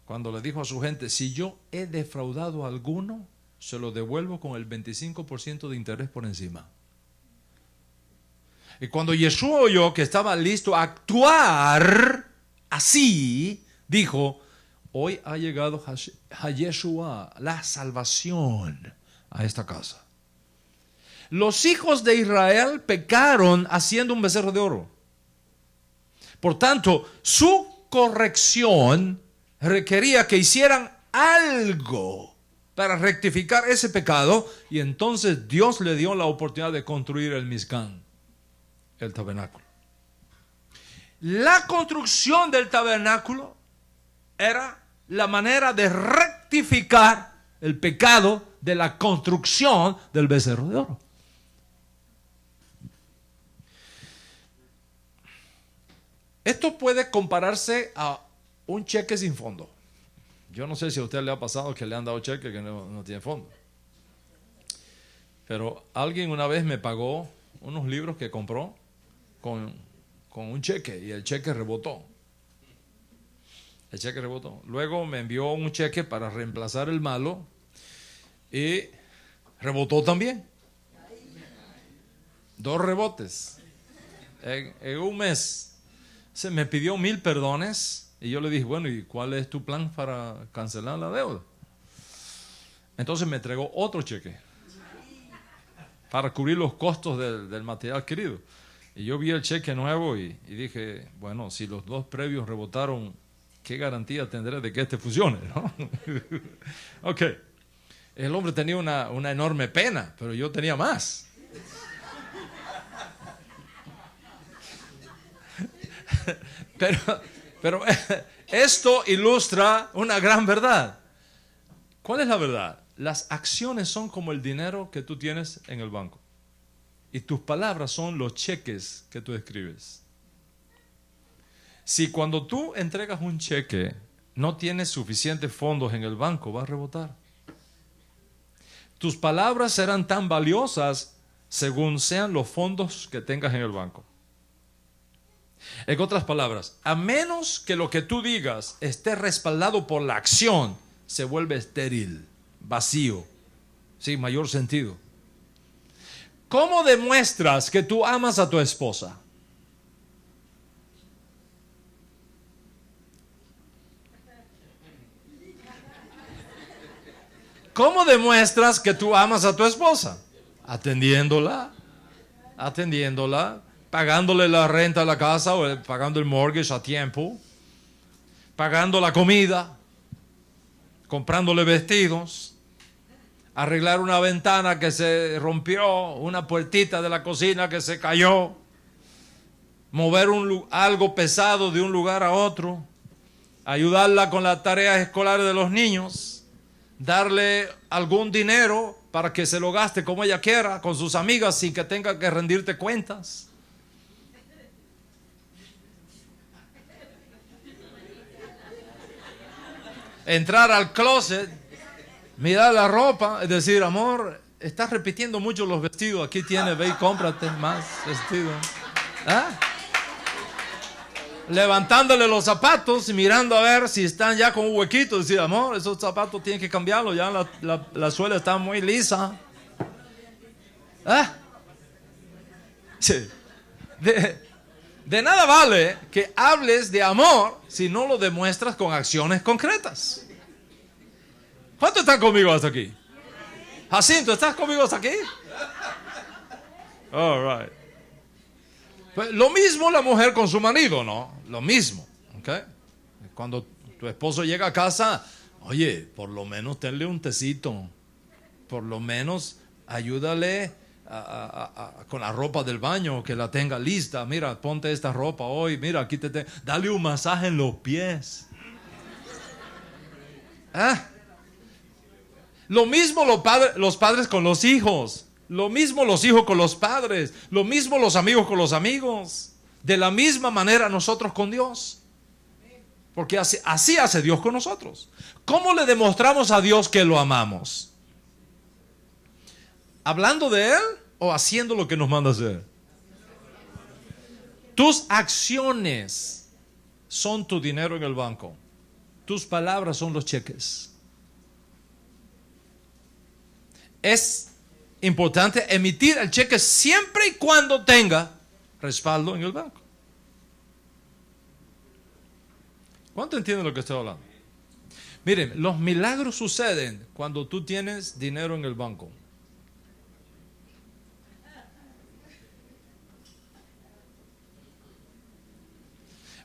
cuando le dijo a su gente, si yo he defraudado a alguno, se lo devuelvo con el 25% de interés por encima. Y cuando Yeshua oyó que estaba listo a actuar así, dijo, hoy ha llegado Yeshua, la salvación, a esta casa. Los hijos de Israel pecaron haciendo un becerro de oro. Por tanto, su corrección requería que hicieran algo para rectificar ese pecado, y entonces Dios le dio la oportunidad de construir el Mizkan, el tabernáculo. La construcción del tabernáculo era la manera de rectificar el pecado de la construcción del becerro de oro. Esto puede compararse a un cheque sin fondo. Yo no sé si a usted le ha pasado que le han dado cheque que no tiene fondo. Pero alguien una vez me pagó unos libros que compró con un cheque, y el cheque rebotó. El cheque rebotó. Luego me envió un cheque para reemplazar el malo y rebotó también. 2 rebotes en un mes. Se me pidió 1000 perdones y yo le dije, bueno, ¿y cuál es tu plan para cancelar la deuda? Entonces me entregó otro cheque para cubrir los costos del material adquirido. Y yo vi el cheque nuevo y dije, bueno, si los 2 previos rebotaron, ¿qué garantía tendré de que este funcione, ¿no? Ok. El hombre tenía una enorme pena, pero yo tenía más. Pero esto ilustra una gran verdad. ¿Cuál es la verdad? Las acciones son como el dinero que tú tienes en el banco. y tus palabras son los cheques que tú escribes. Si cuando tú entregas un cheque no tienes suficientes fondos en el banco, va a rebotar. Tus palabras serán tan valiosas según sean los fondos que tengas en el banco. En otras palabras, a menos que lo que tú digas esté respaldado por la acción, se vuelve estéril, vacío, sin mayor sentido. ¿Cómo demuestras que tú amas a tu esposa? ¿Cómo demuestras que tú amas a tu esposa? Atendiéndola, pagándole la renta de la casa o pagando el mortgage a tiempo, pagando la comida, comprándole vestidos, arreglar una ventana que se rompió, una puertita de la cocina que se cayó, mover algo pesado de un lugar a otro, ayudarla con las tareas escolares de los niños, darle algún dinero para que se lo gaste como ella quiera con sus amigas sin que tenga que rendirte cuentas. Entrar al closet, mirar la ropa y decir, amor, estás repitiendo mucho los vestidos, aquí tienes, ve y cómprate más vestidos. ¿Ah? Levantándole los zapatos y mirando a ver si están ya con un huequito. Decir, amor, esos zapatos tienen que cambiarlos, ya la suela está muy lisa. ¿Ah? Sí. De nada vale que hables de amor si no lo demuestras con acciones concretas. ¿Cuántos están conmigo hasta aquí? Jacinto, ¿estás conmigo hasta aquí? All right. Pues lo mismo la mujer con su marido, ¿no? Lo mismo, ¿ok? Cuando tu esposo llega a casa, oye, por lo menos tenle un tecito, por lo menos ayúdale con la ropa del baño, que la tenga lista. Mira, ponte esta ropa hoy, mira, aquí dale un masaje en los pies. ¿Ah? Lo mismo los padres con los hijos. Lo mismo los hijos con los padres. Lo mismo los amigos con los amigos. De la misma manera nosotros con Dios. Porque así hace Dios con nosotros. ¿Cómo le demostramos a Dios que lo amamos? ¿Hablando de Él o haciendo lo que nos manda hacer? Tus acciones son tu dinero en el banco. Tus palabras son los cheques. Es importante emitir el cheque siempre y cuando tenga respaldo en el banco. ¿Cuánto entienden lo que estoy hablando? Miren, los milagros suceden cuando tú tienes dinero en el banco.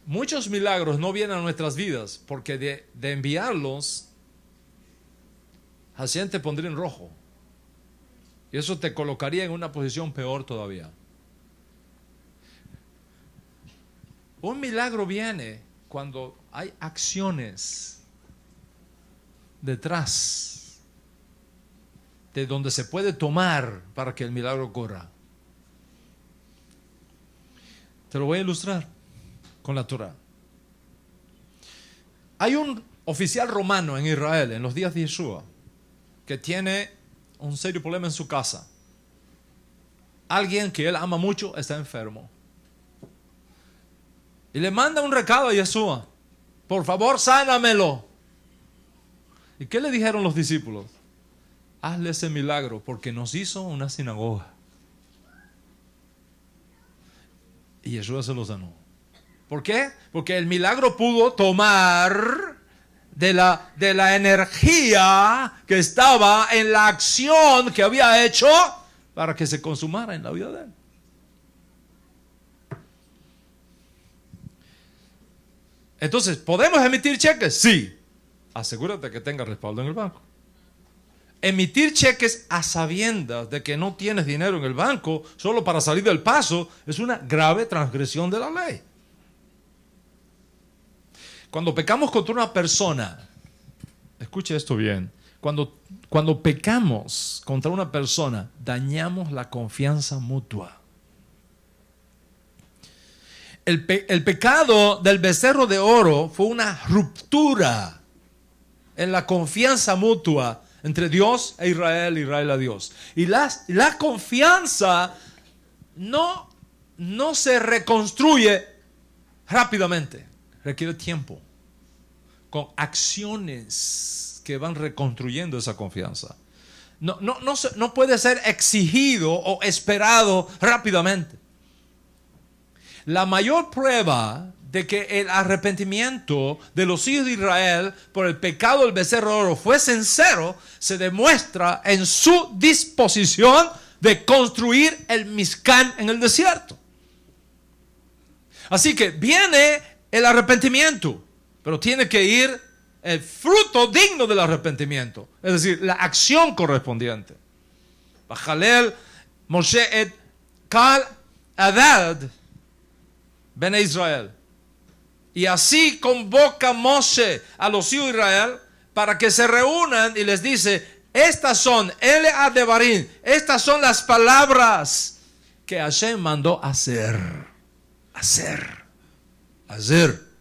Muchos milagros no vienen a nuestras vidas porque de enviarlos, Jaciel te pondría en rojo. Y eso te colocaría en una posición peor todavía. Un milagro viene cuando hay acciones detrás de donde se puede tomar para que el milagro ocurra. Te lo voy a ilustrar con la Torah. Hay un oficial romano en Israel en los días de Yeshua que tiene un serio problema en su casa. Alguien que él ama mucho está enfermo. Y le manda un recado a Yeshua. Por favor, sánamelo. ¿Y qué le dijeron los discípulos? Hazle ese milagro porque nos hizo una sinagoga. Y Yeshua se lo sanó. ¿Por qué? Porque el milagro pudo tomar de la energía que estaba en la acción que había hecho para que se consumara en la vida de él. Entonces, ¿podemos emitir cheques? Sí. Asegúrate que tenga respaldo en el banco. Emitir cheques a sabiendas de que no tienes dinero en el banco solo para salir del paso es una grave transgresión de la ley. Cuando pecamos contra una persona, escuche esto bien, Cuando pecamos contra una persona, dañamos la confianza mutua. El pecado del becerro de oro fue una ruptura en la confianza mutua entre Dios e Israel, Israel a Dios. Y la confianza no se reconstruye rápidamente, requiere tiempo, con acciones que van reconstruyendo esa confianza. No puede ser exigido o esperado rápidamente. La mayor prueba de que el arrepentimiento de los hijos de Israel por el pecado del becerro de oro fue sincero se demuestra en su disposición de construir el Mizcán en el desierto. Así que viene el arrepentimiento, pero tiene que ir el fruto digno del arrepentimiento, es decir, la acción correspondiente. Bajalel Moshe et Kal Adad Ben Israel. Y así convoca Moshe a los hijos de Israel para que se reúnan y les dice: estas son Ele Adebarim, estas son las palabras que Hashem mandó hacer.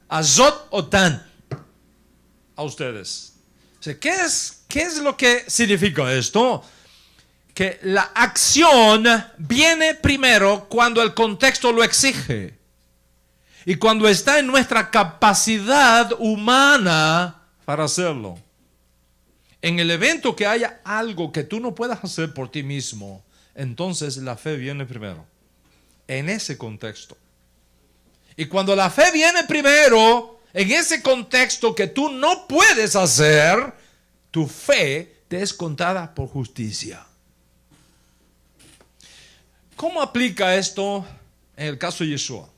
Azot otan. A ustedes. ¿Qué es lo que significa esto? Que la acción viene primero cuando el contexto lo exige. Y cuando está en nuestra capacidad humana para hacerlo. En el evento que haya algo que tú no puedas hacer por ti mismo, entonces la fe viene primero. En ese contexto. Y cuando la fe viene primero, en ese contexto que tú no puedes hacer, tu fe te es contada por justicia. ¿Cómo aplica esto en el caso de Yeshua?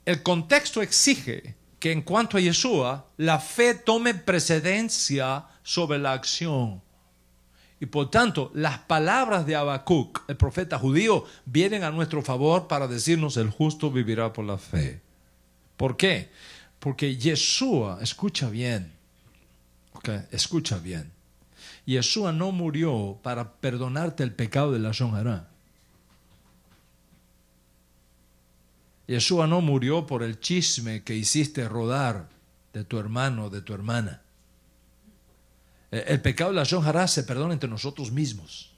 El contexto exige que en cuanto a Yeshua, la fe tome precedencia sobre la acción. Y por tanto, las palabras de Habacuc, el profeta judío, vienen a nuestro favor para decirnos: el justo vivirá por la fe. ¿Por qué? Porque Yeshua, escucha bien, escucha bien. Yeshua no murió para perdonarte el pecado de la Lashon Hará. Yeshua no murió por el chisme que hiciste rodar de tu hermano o de tu hermana. El pecado de la Lashon Hará se perdona entre nosotros mismos.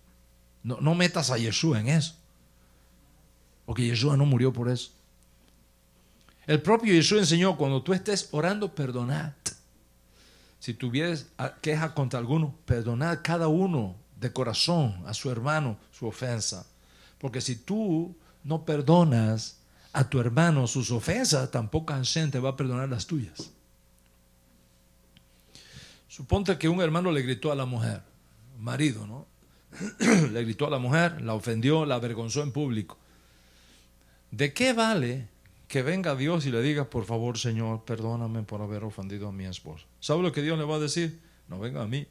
No metas a Yeshua en eso. Porque Yeshua no murió por eso. El propio Yeshua enseñó: cuando tú estés orando, perdonad. Si tuvieres queja contra alguno, perdonad cada uno de corazón a su hermano su ofensa. Porque si tú no perdonas a tu hermano sus ofensas, tampoco Hashem te va a perdonar las tuyas. Suponte que un hermano le gritó a la mujer, marido, ¿no? Le gritó a la mujer, la ofendió, la avergonzó en público. ¿De qué vale que venga Dios y le diga: por favor, Señor, perdóname por haber ofendido a mi esposa? ¿Sabe lo que Dios le va a decir? No venga a mí.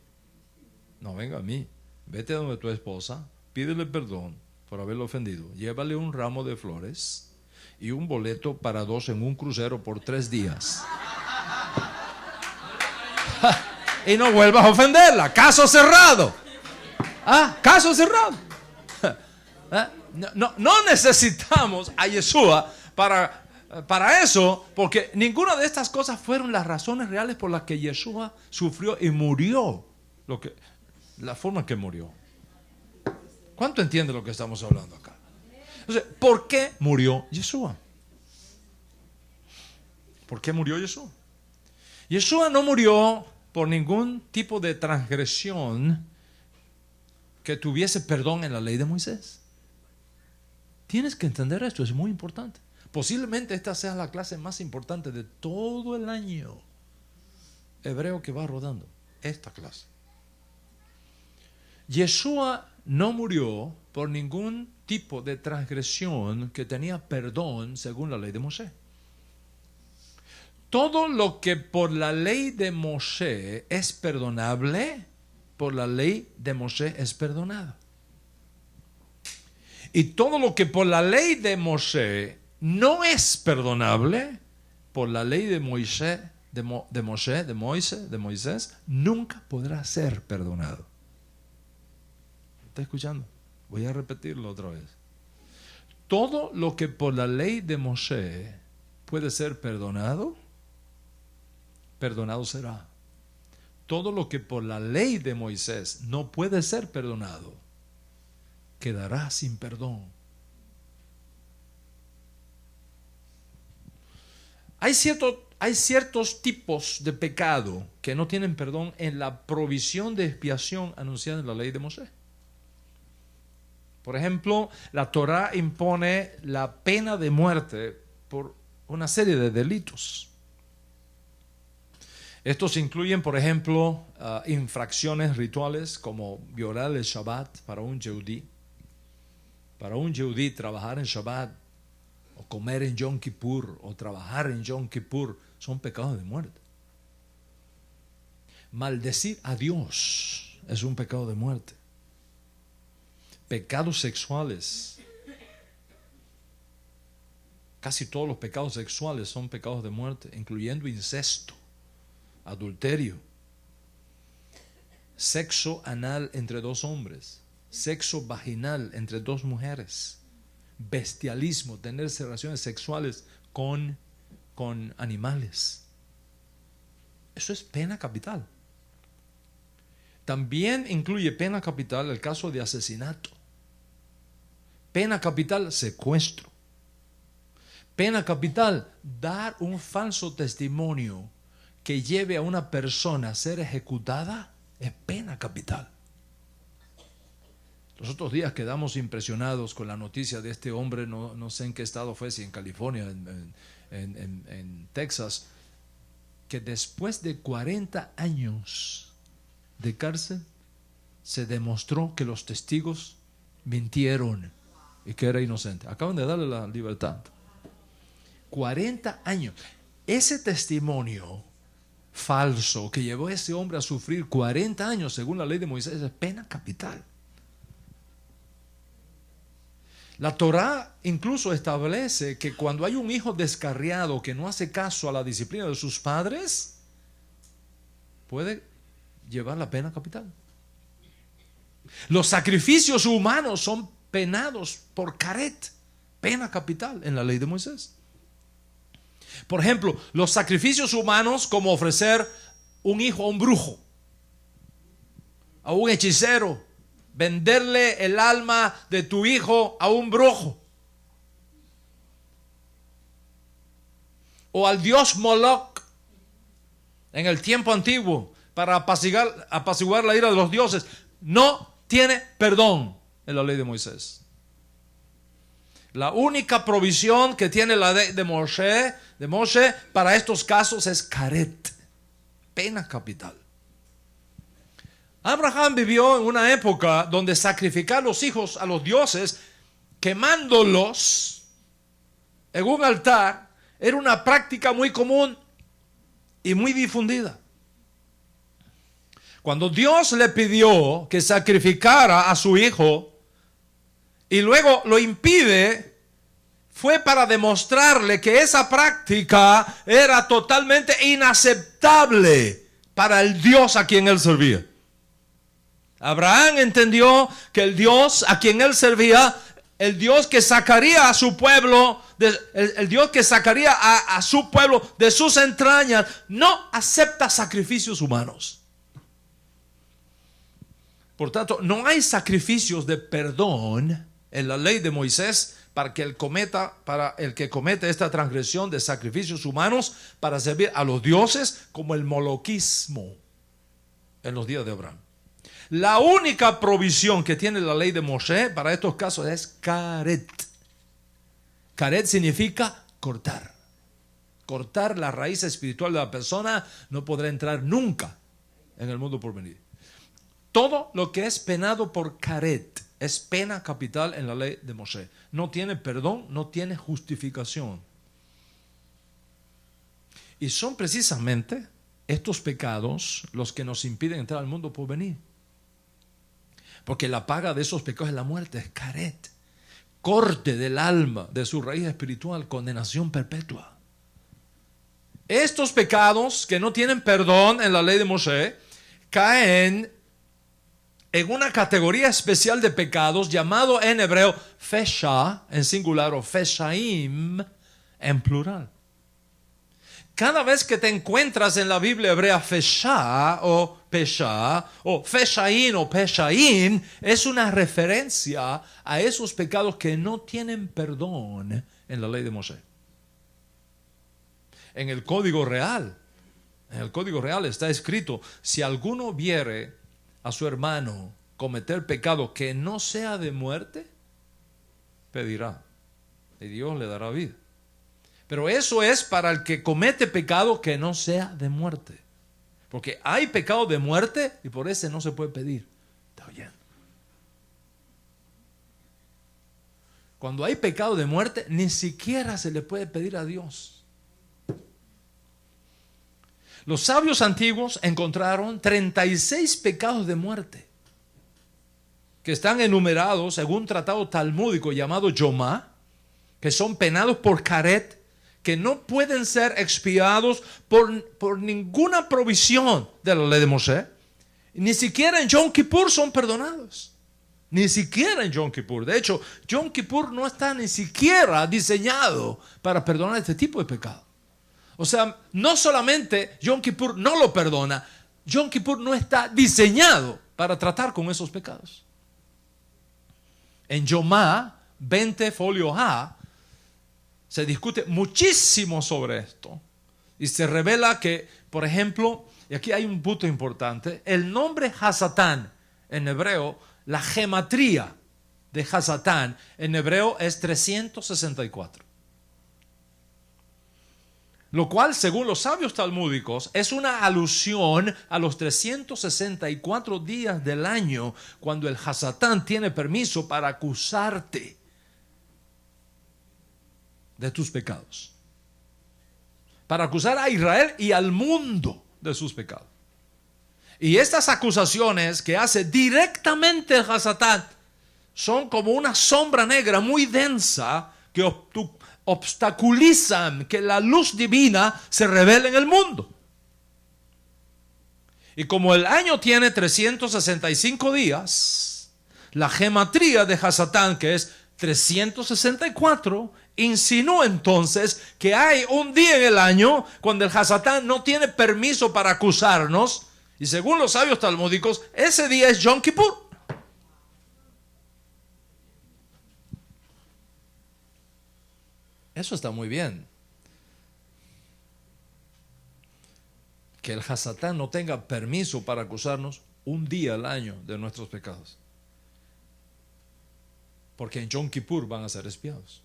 No venga a mí. Vete a donde tu esposa, pídele perdón por haberlo ofendido. Llévale un ramo de flores y un boleto para 2 en un crucero por 3 días. Y no vuelvas a ofenderla. Caso cerrado. Caso cerrado. No necesitamos a Yeshua para eso, porque ninguna de estas cosas fueron las razones reales por las que Yeshua sufrió y murió la forma que murió. ¿Cuánto entiende lo que estamos hablando acá? Entonces, ¿por qué murió Yeshua? ¿Por qué murió Yeshua? Yeshua no murió por ningún tipo de transgresión que tuviese perdón en la ley de Moisés. Tienes que entender esto, es muy importante. Posiblemente esta sea la clase más importante de todo el año hebreo que va rodando. Esta clase. Yeshua no murió por ningún tipo de transgresión que tenía perdón según la ley de Moshe. Todo lo que por la ley de Moshe es perdonable, por la ley de Moshe es perdonado. Y todo lo que por la ley de Moshe no es perdonable, por la ley de Moisés de Moisés, nunca podrá ser perdonado. ¿Está escuchando? Voy a repetirlo otra vez. Todo lo que por la ley de Moshe puede ser perdonado, perdonado será. Todo lo que por la ley de Moisés no puede ser perdonado, quedará sin perdón. Hay ciertos tipos de pecado que no tienen perdón en la provisión de expiación anunciada en la ley de Moshe. Por ejemplo, la Torá impone la pena de muerte por una serie de delitos. Estos incluyen, por ejemplo, infracciones rituales como violar el Shabbat para un Yehudí. Para un Yehudí trabajar en Shabbat o comer en Yom Kippur o trabajar en Yom Kippur son pecados de muerte. Maldecir a Dios es un pecado de muerte. Pecados sexuales. Casi todos los pecados sexuales son pecados de muerte, incluyendo incesto, adulterio, sexo anal entre dos hombres, sexo vaginal entre dos mujeres, bestialismo, tener relaciones sexuales con animales. Eso es pena capital. También incluye pena capital el caso de asesinato. Pena capital, secuestro. Pena capital, dar un falso testimonio que lleve a una persona a ser ejecutada, es pena capital. Los otros días quedamos impresionados con la noticia de este hombre, no sé en qué estado fue, si en California, en Texas, que después de 40 años de cárcel, se demostró que los testigos mintieron y que era inocente. Acaban de darle la libertad. 40 años. Ese testimonio falso que llevó a ese hombre a sufrir 40 años según la ley de Moisés es pena capital. La Torá incluso establece que cuando hay un hijo descarriado que no hace caso a la disciplina de sus padres, puede llevar la pena capital. Los sacrificios humanos son penados por caret, pena capital en la ley de Moisés. Por ejemplo, los sacrificios humanos como ofrecer un hijo a un brujo, a un hechicero, venderle el alma de tu hijo a un brujo, o al dios Moloch en el tiempo antiguo para apaciguar la ira de los dioses, no tiene perdón en la ley de Moisés. La única provisión que tiene la ley de Moshe para estos casos es caret, pena capital. Abraham vivió en una época donde sacrificar los hijos a los dioses, quemándolos en un altar, era una práctica muy común y muy difundida. Cuando Dios le pidió que sacrificara a su hijo y luego lo impide, fue para demostrarle que esa práctica era totalmente inaceptable para el Dios a quien él servía. Abraham entendió que el Dios a quien él servía, el Dios que sacaría a su pueblo, el Dios que sacaría a su pueblo de sus entrañas, no acepta sacrificios humanos. Por tanto, no hay sacrificios de perdón en la ley de Moisés para el que comete esta transgresión de sacrificios humanos para servir a los dioses, como el moloquismo en los días de Abraham. La única provisión que tiene la ley de Moshe para estos casos es caret. Caret significa cortar. Cortar la raíz espiritual de la persona, no podrá entrar nunca en el mundo por venir. Todo lo que es penado por caret es pena capital en la ley de Moshe. No tiene perdón, no tiene justificación. Y son precisamente estos pecados los que nos impiden entrar al mundo por venir. Porque la paga de esos pecados es la muerte, es caret. Corte del alma de su raíz espiritual, condenación perpetua. Estos pecados que no tienen perdón en la ley de Moshe caen en una categoría especial de pecados llamado en hebreo fesha en singular o feshaim en plural. Cada vez que te encuentras en la Biblia hebrea fesha o pesha o feshain o peshain, es una referencia a esos pecados que no tienen perdón en la ley de Moshe. En el Código Real está escrito: si alguno viere a su hermano cometer pecado que no sea de muerte, pedirá y Dios le dará vida. Pero eso es para el que comete pecado que no sea de muerte. Porque hay pecado de muerte y por ese no se puede pedir. ¿Está oyendo? Cuando hay pecado de muerte, ni siquiera se le puede pedir a Dios. Los sabios antiguos encontraron 36 pecados de muerte que están enumerados en un tratado talmúdico llamado Yomá, que son penados por caret, que no pueden ser expiados por ninguna provisión de la ley de Moshe. Ni siquiera en Yom Kippur son perdonados. Ni siquiera en Yom Kippur. De hecho, Yom Kippur no está ni siquiera diseñado para perdonar este tipo de pecado. O sea, no solamente Yom Kippur no lo perdona, Yom Kippur no está diseñado para tratar con esos pecados. En Yomá 20 folio A se discute muchísimo sobre esto y se revela que, por ejemplo, y aquí hay un punto importante, el nombre Hasatán en hebreo, la gematría de Hasatán en hebreo es 364. Lo cual, según los sabios talmúdicos, es una alusión a los 364 días del año cuando el Hasatán tiene permiso para acusarte de tus pecados, para acusar a Israel y al mundo de sus pecados. Y estas acusaciones que hace directamente el Hasatán son como una sombra negra muy densa que obstaculizan que la luz divina se revele en el mundo. Y como el año tiene 365 días, la gematría de Hasatán, que es 364, insinúa entonces que hay un día en el año cuando el Hasatán no tiene permiso para acusarnos, y según los sabios talmúdicos, ese día es Yom Kippur. Eso está muy bien. Que el Hasatán no tenga permiso para acusarnos un día al año de nuestros pecados. Porque en Yom Kippur van a ser expiados.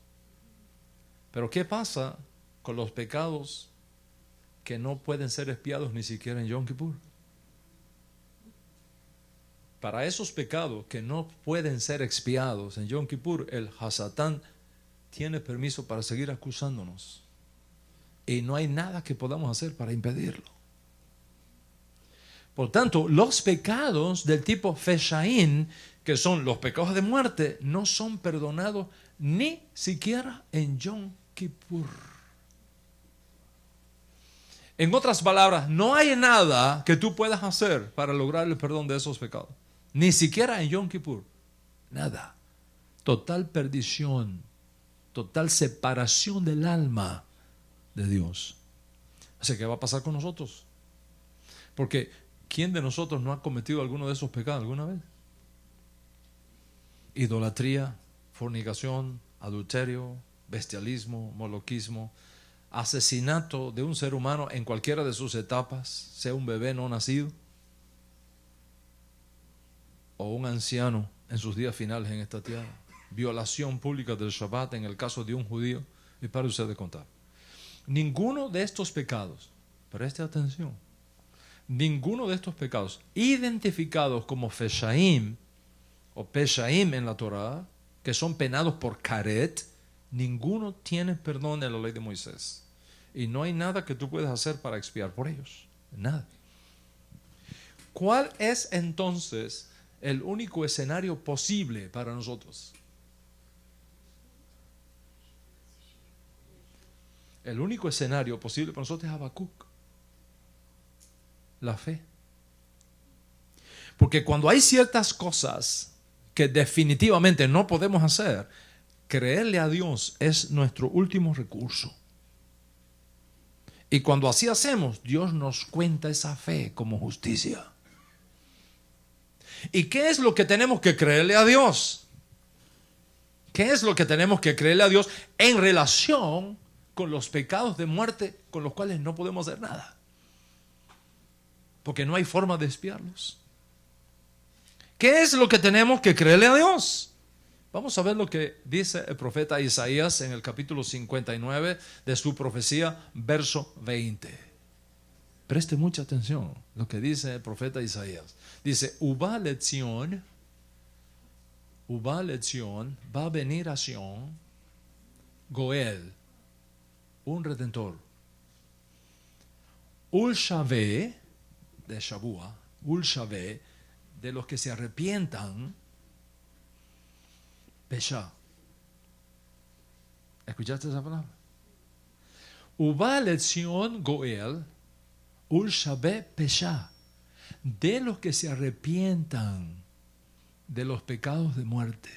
Pero ¿qué pasa con los pecados que no pueden ser expiados ni siquiera en Yom Kippur? Para esos pecados que no pueden ser expiados en Yom Kippur, el Hasatán tiene permiso para seguir acusándonos. Y no hay nada que podamos hacer para impedirlo. Por tanto, los pecados del tipo Feshaín, que son los pecados de muerte, no son perdonados ni siquiera en Yom Kippur. En otras palabras, no hay nada que tú puedas hacer para lograr el perdón de esos pecados. Ni siquiera en Yom Kippur. Nada. Total perdición. Total separación del alma de Dios. Así que, ¿qué va a pasar con nosotros? Porque ¿quién de nosotros no ha cometido alguno de esos pecados alguna vez? Idolatría, fornicación, adulterio, bestialismo, moloquismo, asesinato de un ser humano en cualquiera de sus etapas, sea un bebé no nacido o un anciano en sus días finales en esta tierra, violación pública del Shabbat en el caso de un judío, y para usted de contar. Ninguno de estos pecados, preste atención, ninguno de estos pecados identificados como Feshaim o Peshaim en la Torah, que son penados por Karet, ninguno tiene perdón en la ley de Moisés. Y no hay nada que tú puedas hacer para expiar por ellos. Nada. ¿Cuál es entonces el único escenario posible para nosotros? El único escenario posible para nosotros es Habacuc. La fe. Porque cuando hay ciertas cosas que definitivamente no podemos hacer, creerle a Dios es nuestro último recurso. Y cuando así hacemos, Dios nos cuenta esa fe como justicia. ¿Y qué es lo que tenemos que creerle a Dios? ¿Qué es lo que tenemos que creerle a Dios en relación con los pecados de muerte con los cuales no podemos hacer nada? Porque no hay forma de expiarlos. ¿Qué es lo que tenemos que creerle a Dios? Vamos a ver lo que dice el profeta Isaías en el capítulo 59 de su profecía, verso 20. Preste mucha atención lo que dice el profeta Isaías. Dice, Ubá Lezion, va a venir a Sion, Goel, un redentor. Ul Shavé, de Shabua, Ul Shavé, de los que se arrepientan, Pesha. ¿Escuchaste esa palabra? Ubá Lezion Goel, Ul Shavé Pesha, de los que se arrepientan de los pecados de muerte.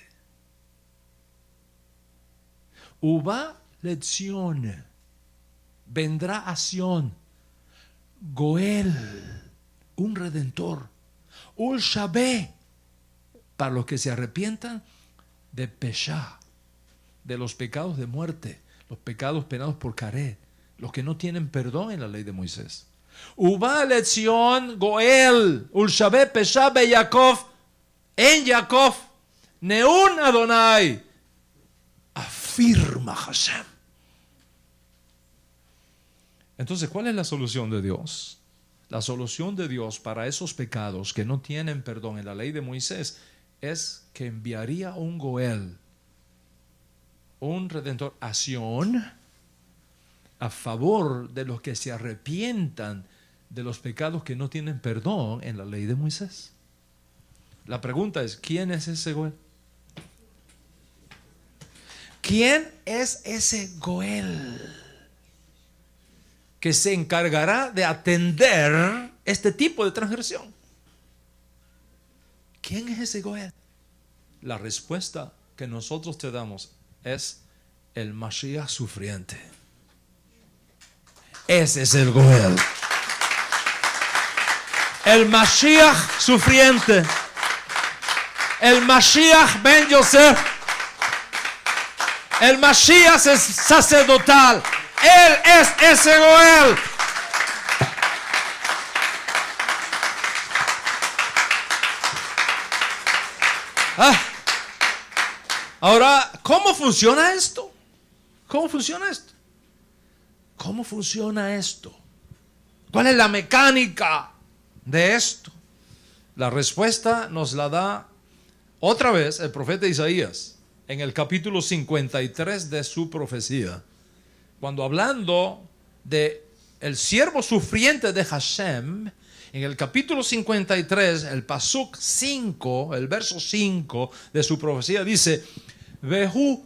Ubá Lezion, vendrá a Sion, Goel, un redentor. Ul Shavé, para los que se arrepientan de Pesha, de los pecados de muerte, los pecados penados por Caret, los que no tienen perdón en la ley de Moisés. Ubá Lezion Goel, Ul Shavé Pesha be Yaakov, en Jacob, Neun Adonai, afirma Hashem. Entonces, ¿cuál es la solución de Dios? La solución de Dios para esos pecados que no tienen perdón en la ley de Moisés es que enviaría un Goel, un redentor a Sion, a favor de los que se arrepientan de los pecados que no tienen perdón en la ley de Moisés. La pregunta es, ¿quién es ese Goel? ¿Quién es ese Goel que se encargará de atender este tipo de transgresión? ¿Quién es ese Goel? La respuesta que nosotros te damos es el Mashiach sufriente. Ese es el Goel. El Mashiach sufriente. El Mashiach ben Yosef. El Mashiach es sacerdotal. Él es ese Goel. Ahora, ¿cómo funciona esto? ¿Cómo funciona esto? ¿Cómo funciona esto? ¿Cuál es la mecánica de esto? La respuesta nos la da otra vez el profeta Isaías en el capítulo 53 de su profecía, cuando hablando de el siervo sufriente de Hashem, en el capítulo 53, el pasuk 5, el verso 5 de su profecía dice, Vehu,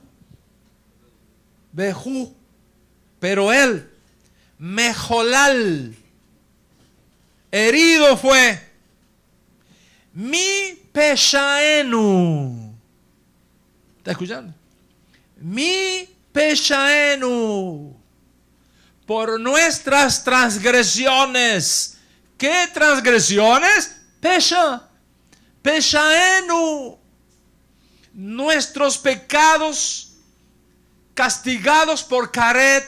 pero él, Mejolal, herido fue, mi peshaenu. ¿Está escuchando? Mi peshaenu, por nuestras transgresiones. ¿Qué transgresiones? Peshaenu, nuestros pecados castigados por Caret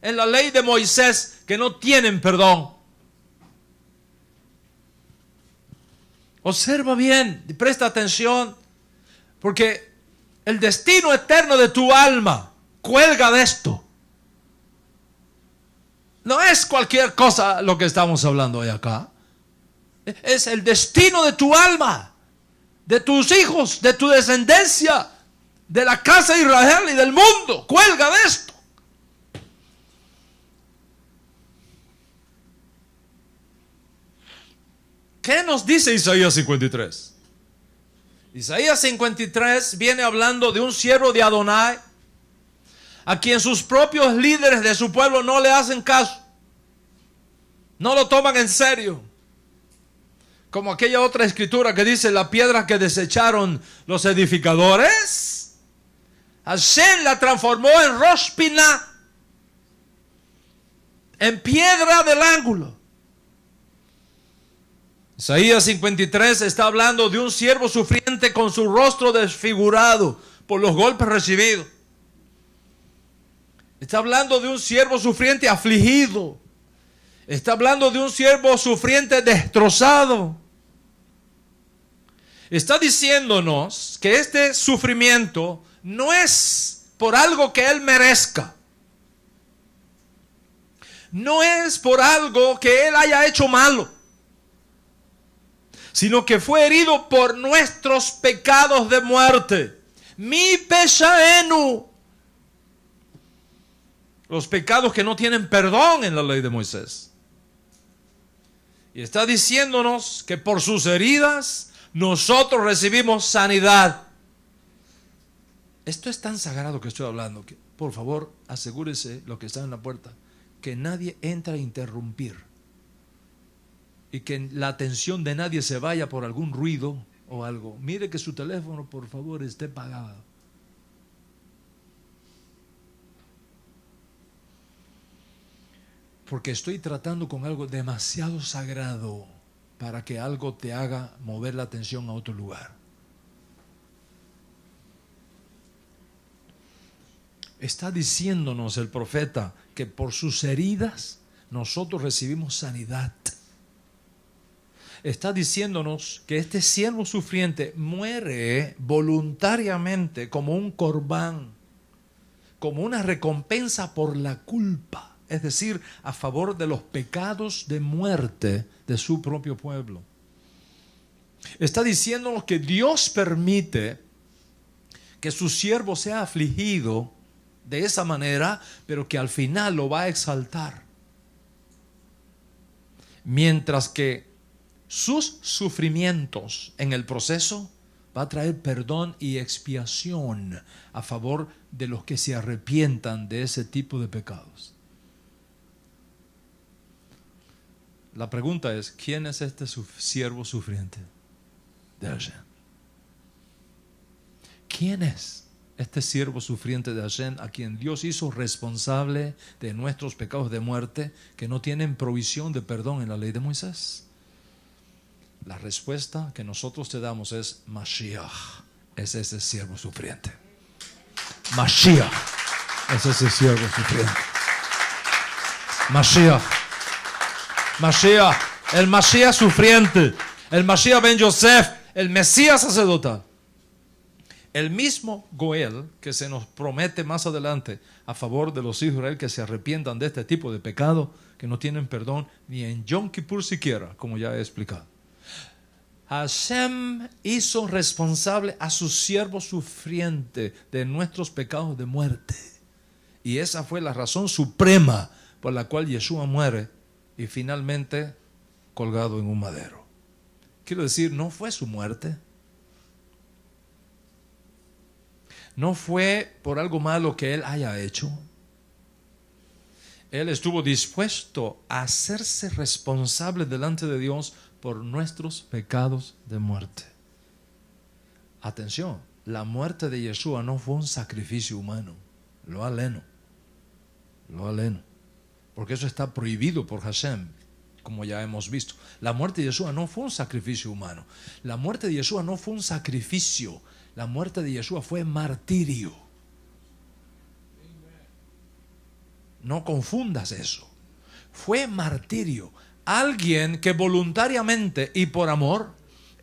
en la ley de Moisés, que no tienen perdón. Observa bien y presta atención, porque el destino eterno de tu alma cuelga de esto. No es cualquier cosa lo que estamos hablando hoy acá. Es el destino de tu alma, de tus hijos, de tu descendencia, de la casa de Israel y del mundo. Cuelga de esto. ¿Qué nos dice Isaías 53? Isaías 53 viene hablando de un siervo de Adonai a quien sus propios líderes de su pueblo no le hacen caso, no lo toman en serio. Como aquella otra escritura que dice: la piedra que desecharon los edificadores, Hashem la transformó en Rosh Piná, en piedra del ángulo. Isaías 53 está hablando de un siervo sufriente con su rostro desfigurado por los golpes recibidos. Está hablando de un siervo sufriente afligido. Está hablando de un siervo sufriente destrozado. Está diciéndonos que este sufrimiento no es por algo que él merezca. No es por algo que él haya hecho malo, sino que fue herido por nuestros pecados de muerte. Mi peshaenu. Los pecados que no tienen perdón en la ley de Moisés. Y está diciéndonos que por sus heridas nosotros recibimos sanidad. Esto es tan sagrado que estoy hablando, que por favor asegúrese, lo que está en la puerta, que nadie entre a interrumpir. Y que la atención de nadie se vaya por algún ruido o algo. Mire que su teléfono, por favor, esté pagado. Porque estoy tratando con algo demasiado sagrado para que algo te haga mover la atención a otro lugar. Está diciéndonos el profeta que por sus heridas nosotros recibimos sanidad. Está diciéndonos que este siervo sufriente muere voluntariamente como un corbán, como una recompensa por la culpa. Es decir, a favor de los pecados de muerte de su propio pueblo. Está diciéndonos que Dios permite que su siervo sea afligido de esa manera, pero que al final lo va a exaltar. Mientras que sus sufrimientos en el proceso va a traer perdón y expiación a favor de los que se arrepientan de ese tipo de pecados. La pregunta es: ¿quién es este siervo sufriente de Hashem? ¿Quién es este siervo sufriente de Hashem a quien Dios hizo responsable de nuestros pecados de muerte que no tienen provisión de perdón en la ley de Moisés? La respuesta que nosotros te damos es: Mashiach es ese siervo sufriente. Mashiach es ese siervo sufriente. Mashiach. Mashiach, el Mashiach sufriente, el Mashiach ben Yosef, el Mesías sacerdotal. El mismo Goel que se nos promete más adelante a favor de los hijos de Israel que se arrepientan de este tipo de pecado, que no tienen perdón ni en Yom Kippur siquiera, como ya he explicado. Hashem hizo responsable a su siervo sufriente de nuestros pecados de muerte. Y esa fue la razón suprema por la cual Yeshua muere y finalmente colgado en un madero. Quiero decir, no fue su muerte. No fue por algo malo que él haya hecho. Él estuvo dispuesto a hacerse responsable delante de Dios por nuestros pecados de muerte. Atención, la muerte de Yeshua no fue un sacrificio humano. Lo aleno. Porque eso está prohibido por Hashem, como ya hemos visto. La muerte de Yeshua no fue un sacrificio humano. La muerte de Yeshua no fue un sacrificio. La muerte de Yeshua fue martirio. No confundas eso. Fue martirio. Alguien que voluntariamente y por amor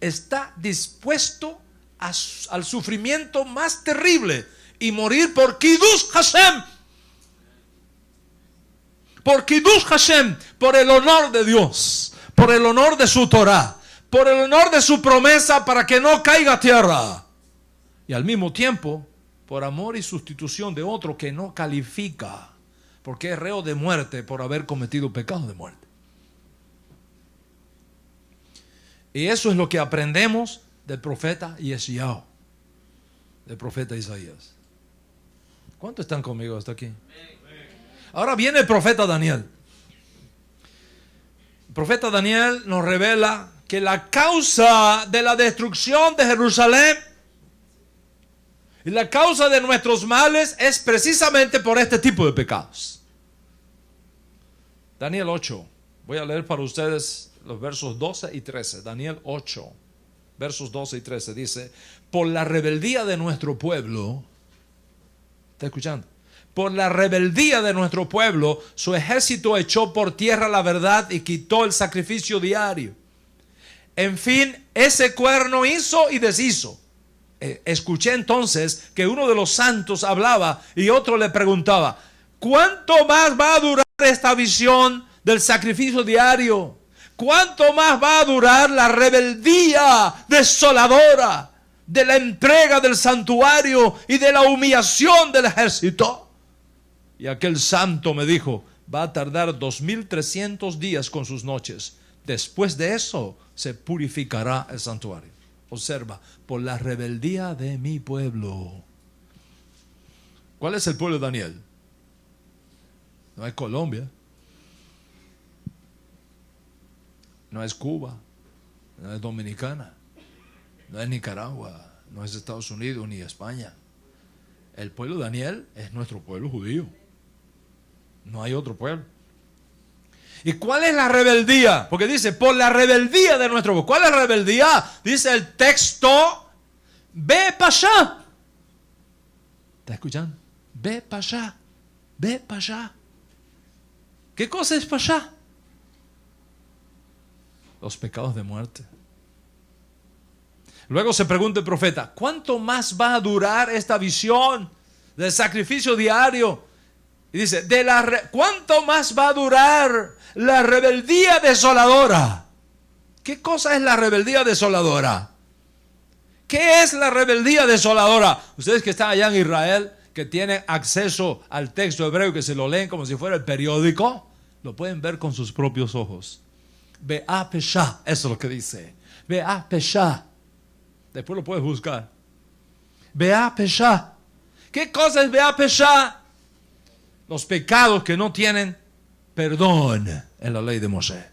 está dispuesto al sufrimiento más terrible y morir por Kiddush Hashem. Por Kiddush Hashem, por el honor de Dios, por el honor de su Torah, por el honor de su promesa para que no caiga a tierra. Y al mismo tiempo, por amor y sustitución de otro que no califica, porque es reo de muerte por haber cometido pecado de muerte. Y eso es lo que aprendemos del profeta Yeshayahu, del profeta Isaías. ¿Cuántos están conmigo hasta aquí? Ahora viene el profeta Daniel. El profeta Daniel nos revela que la causa de la destrucción de Jerusalén y la causa de nuestros males es precisamente por este tipo de pecados. Daniel 8. Voy a leer para ustedes los versos 12 y 13. Daniel 8, versos 12 y 13 dice: por la rebeldía de nuestro pueblo, ¿está escuchando? Por la rebeldía de nuestro pueblo, su ejército echó por tierra la verdad y quitó el sacrificio diario. En fin, ese cuerno hizo y deshizo. Escuché entonces que uno de los santos hablaba y otro le preguntaba: ¿cuánto más va a durar esta visión del sacrificio diario? ¿Cuánto más va a durar la rebeldía desoladora de la entrega del santuario y de la humillación del ejército? Y aquel santo me dijo: va a tardar 2300 días con sus noches. Después de eso se purificará el santuario. Observa, por la rebeldía de mi pueblo. ¿Cuál es el pueblo de Daniel? No es Colombia, no es Cuba, no es Dominicana, no es Nicaragua, no es Estados Unidos ni España. El pueblo de Daniel es nuestro pueblo judío. No hay otro pueblo. ¿Y cuál es la rebeldía? Porque dice, por la rebeldía de nuestro pueblo. ¿Cuál es la rebeldía? Dice el texto: ve para allá. ¿Está escuchando? Ve para allá. Ve para allá. ¿Qué cosa es para allá? Los pecados de muerte. Luego se pregunta el profeta: ¿cuánto más va a durar esta visión del sacrificio diario? Y dice: ¿cuánto más va a durar la rebeldía desoladora? ¿Qué cosa es la rebeldía desoladora? ¿Qué es la rebeldía desoladora? Ustedes que están allá en Israel, que tienen acceso al texto hebreo, que se lo leen como si fuera el periódico, lo pueden ver con sus propios ojos. Be'a Pesha, eso es lo que dice. Be'a Pesha. Después lo puedes buscar. Be'a Pesha. ¿Qué cosa es Be'a Pesha? Los pecados que no tienen perdón en la ley de Moisés.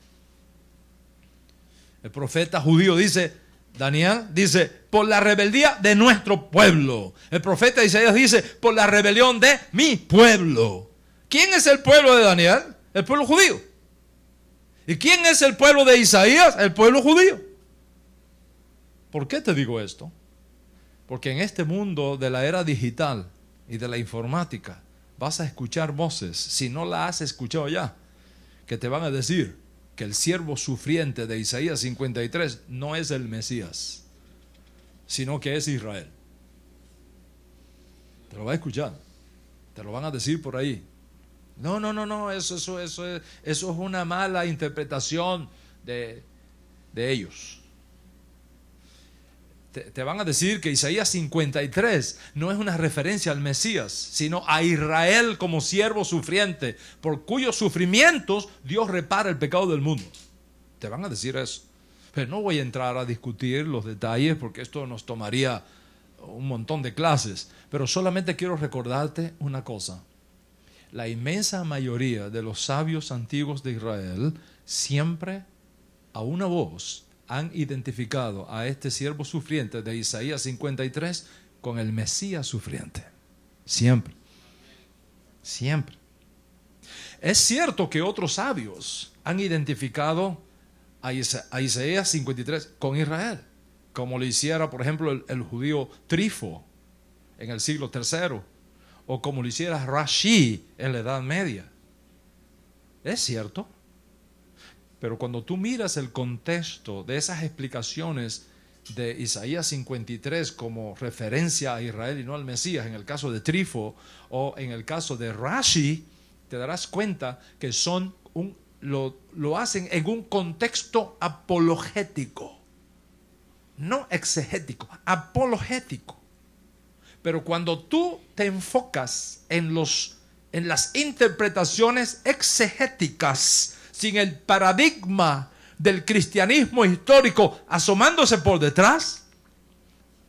El profeta judío dice, Daniel dice, por la rebeldía de nuestro pueblo. El profeta Isaías dice, por la rebelión de mi pueblo. ¿Quién es el pueblo de Daniel? El pueblo judío. ¿Y quién es el pueblo de Isaías? El pueblo judío. ¿Por qué te digo esto? Porque en este mundo de la era digital y de la informática, vas a escuchar voces, si no la has escuchado ya, que te van a decir que el siervo sufriente de Isaías 53 no es el Mesías, sino que es Israel. Te lo va a escuchar, te lo van a decir por ahí. No, eso es una mala interpretación de ellos. Te van a decir que Isaías 53 no es una referencia al Mesías, sino a Israel como siervo sufriente, por cuyos sufrimientos Dios repara el pecado del mundo. Te van a decir eso. Pero no voy a entrar a discutir los detalles porque esto nos tomaría un montón de clases. Pero solamente quiero recordarte una cosa. La inmensa mayoría de los sabios antiguos de Israel siempre a una voz han identificado a este siervo sufriente de Isaías 53 con el Mesías sufriente. Siempre. Siempre. Es cierto que otros sabios han identificado a Isaías 53 con Israel, como lo hiciera, por ejemplo, el judío Trifo en el siglo III, o como lo hiciera Rashi en la Edad Media. Es cierto. Pero cuando tú miras el contexto de esas explicaciones de Isaías 53 como referencia a Israel y no al Mesías, en el caso de Trifo o en el caso de Rashi, te darás cuenta que lo hacen en un contexto apologético, no exegético, apologético. Pero cuando tú te enfocas en las interpretaciones exegéticas, sin el paradigma del cristianismo histórico asomándose por detrás,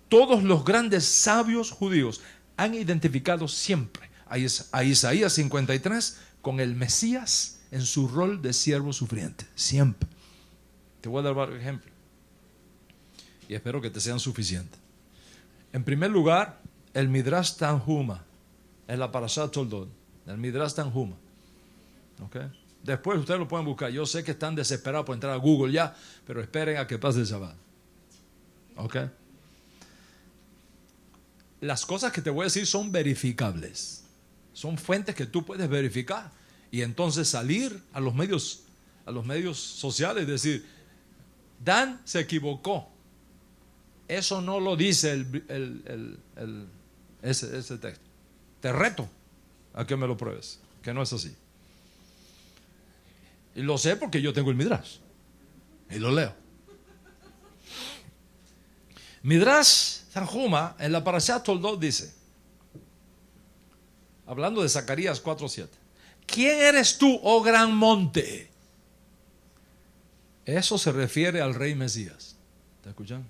todos los grandes sabios judíos han identificado siempre a Isaías 53 con el Mesías en su rol de siervo sufriente. Siempre. Te voy a dar varios ejemplos. Y espero que te sean suficientes. En primer lugar, el Midrash Tanhuma, en la Parashat Toldot, el Midrash Tanhuma. ¿Okay? Después ustedes lo pueden buscar. Yo sé que están desesperados por entrar a Google ya, pero esperen a que pase el Shabbat. ¿Ok? Las cosas que te voy a decir son verificables. Son fuentes que tú puedes verificar. Y entonces salir a los medios sociales y decir, Dan se equivocó. Eso no lo dice ese texto. Te reto a que me lo pruebes, que no es así. Y lo sé porque yo tengo el Midrash y lo leo. Midrash Tanhuma en la Parashat Toldot dice, hablando de Zacarías 4:7, ¿quién eres tú, oh gran monte? Eso se refiere al rey Mesías. ¿Te escuchan?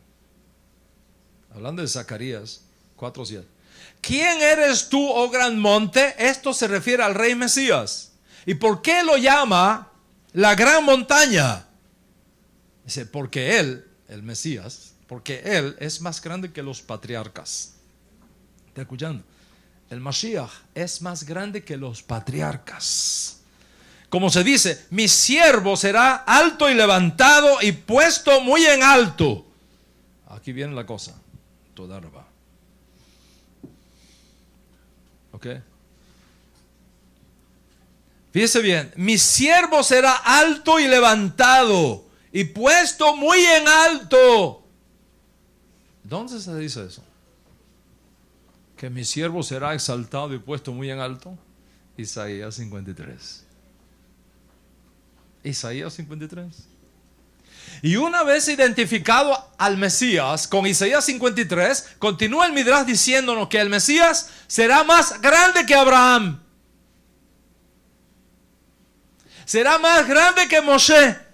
Hablando de Zacarías 4:7. ¿Quién eres tú, oh gran monte? Esto se refiere al rey Mesías. ¿Y por qué lo llama la gran montaña? Dice, porque él, el Mesías, porque él es más grande que los patriarcas. ¿Está escuchando? El Mashiach es más grande que los patriarcas. Como se dice, mi siervo será alto y levantado y puesto muy en alto. Aquí viene la cosa. Toda roba. ¿Ok? Fíjese bien, mi siervo será alto y levantado y puesto muy en alto. ¿Dónde se dice eso? Que mi siervo será exaltado y puesto muy en alto. Isaías 53. Isaías 53. Y una vez identificado al Mesías con Isaías 53, continúa el Midrash diciéndonos que el Mesías será más grande que Abraham. Será más grande que Moshe.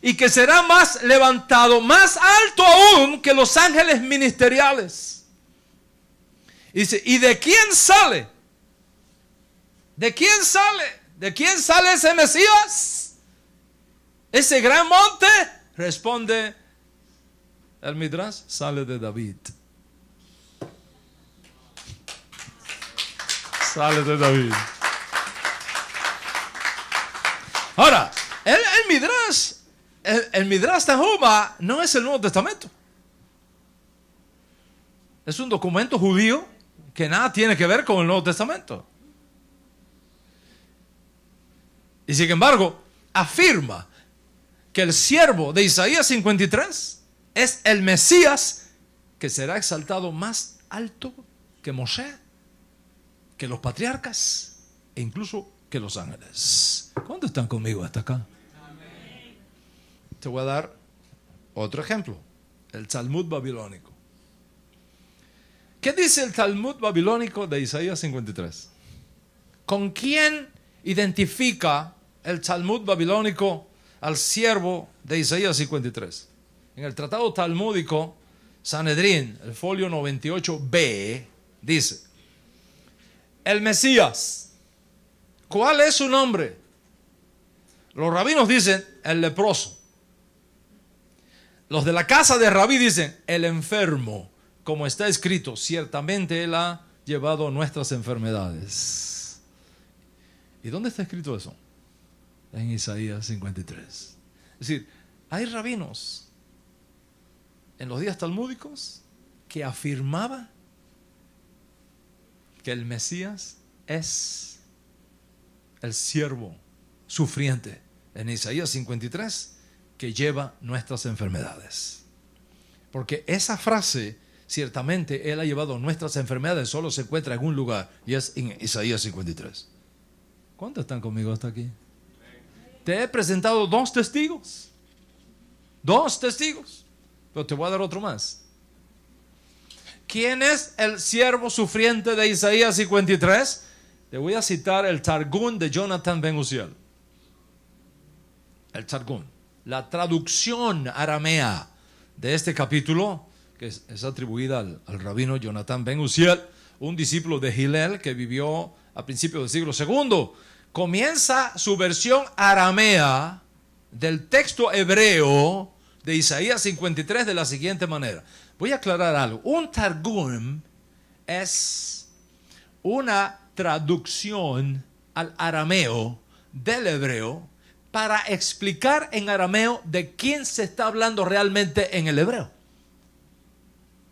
Y que será más levantado, más alto aún que los ángeles ministeriales. Y dice, ¿y de quién sale? ¿De quién sale? ¿De quién sale ese Mesías? Ese gran monte, responde el Midrash, sale de David. Sale de David. Ahora, el Midrash Tanhuma no es el Nuevo Testamento. Es un documento judío que nada tiene que ver con el Nuevo Testamento. Y sin embargo, afirma que el siervo de Isaías 53 es el Mesías que será exaltado más alto que Moshe, que los patriarcas e incluso que los ángeles. ¿Cuántos están conmigo hasta acá? Amén. Te voy a dar otro ejemplo, el Talmud babilónico. ¿Qué dice el Talmud babilónico de Isaías 53? ¿Con quién identifica el Talmud babilónico al siervo de Isaías 53? En el tratado talmúdico Sanedrín, el folio 98b, dice, el Mesías, ¿cuál es su nombre? Los rabinos dicen, el leproso. Los de la casa de Rabí dicen, el enfermo. Como está escrito, ciertamente él ha llevado nuestras enfermedades. ¿Y dónde está escrito eso? En Isaías 53. Es decir, hay rabinos en los días talmúdicos que afirmaban que el Mesías es el siervo sufriente en Isaías 53 que lleva nuestras enfermedades. Porque esa frase, ciertamente él ha llevado nuestras enfermedades, solo se encuentra en un lugar y es en Isaías 53. ¿Cuántos están conmigo hasta aquí? Te he presentado dos testigos, pero te voy a dar otro más. ¿Quién es el siervo sufriente de Isaías 53? Te voy a citar el Targum de Jonathan Ben Uziel. El Targum, la traducción aramea de este capítulo, que es atribuida al rabino Jonathan Ben Uziel, un discípulo de Hillel que vivió a principios del siglo II. Comienza su versión aramea del texto hebreo de Isaías 53 de la siguiente manera. Voy a aclarar algo. Un targum es una traducción al arameo del hebreo para explicar en arameo de quién se está hablando realmente en el hebreo.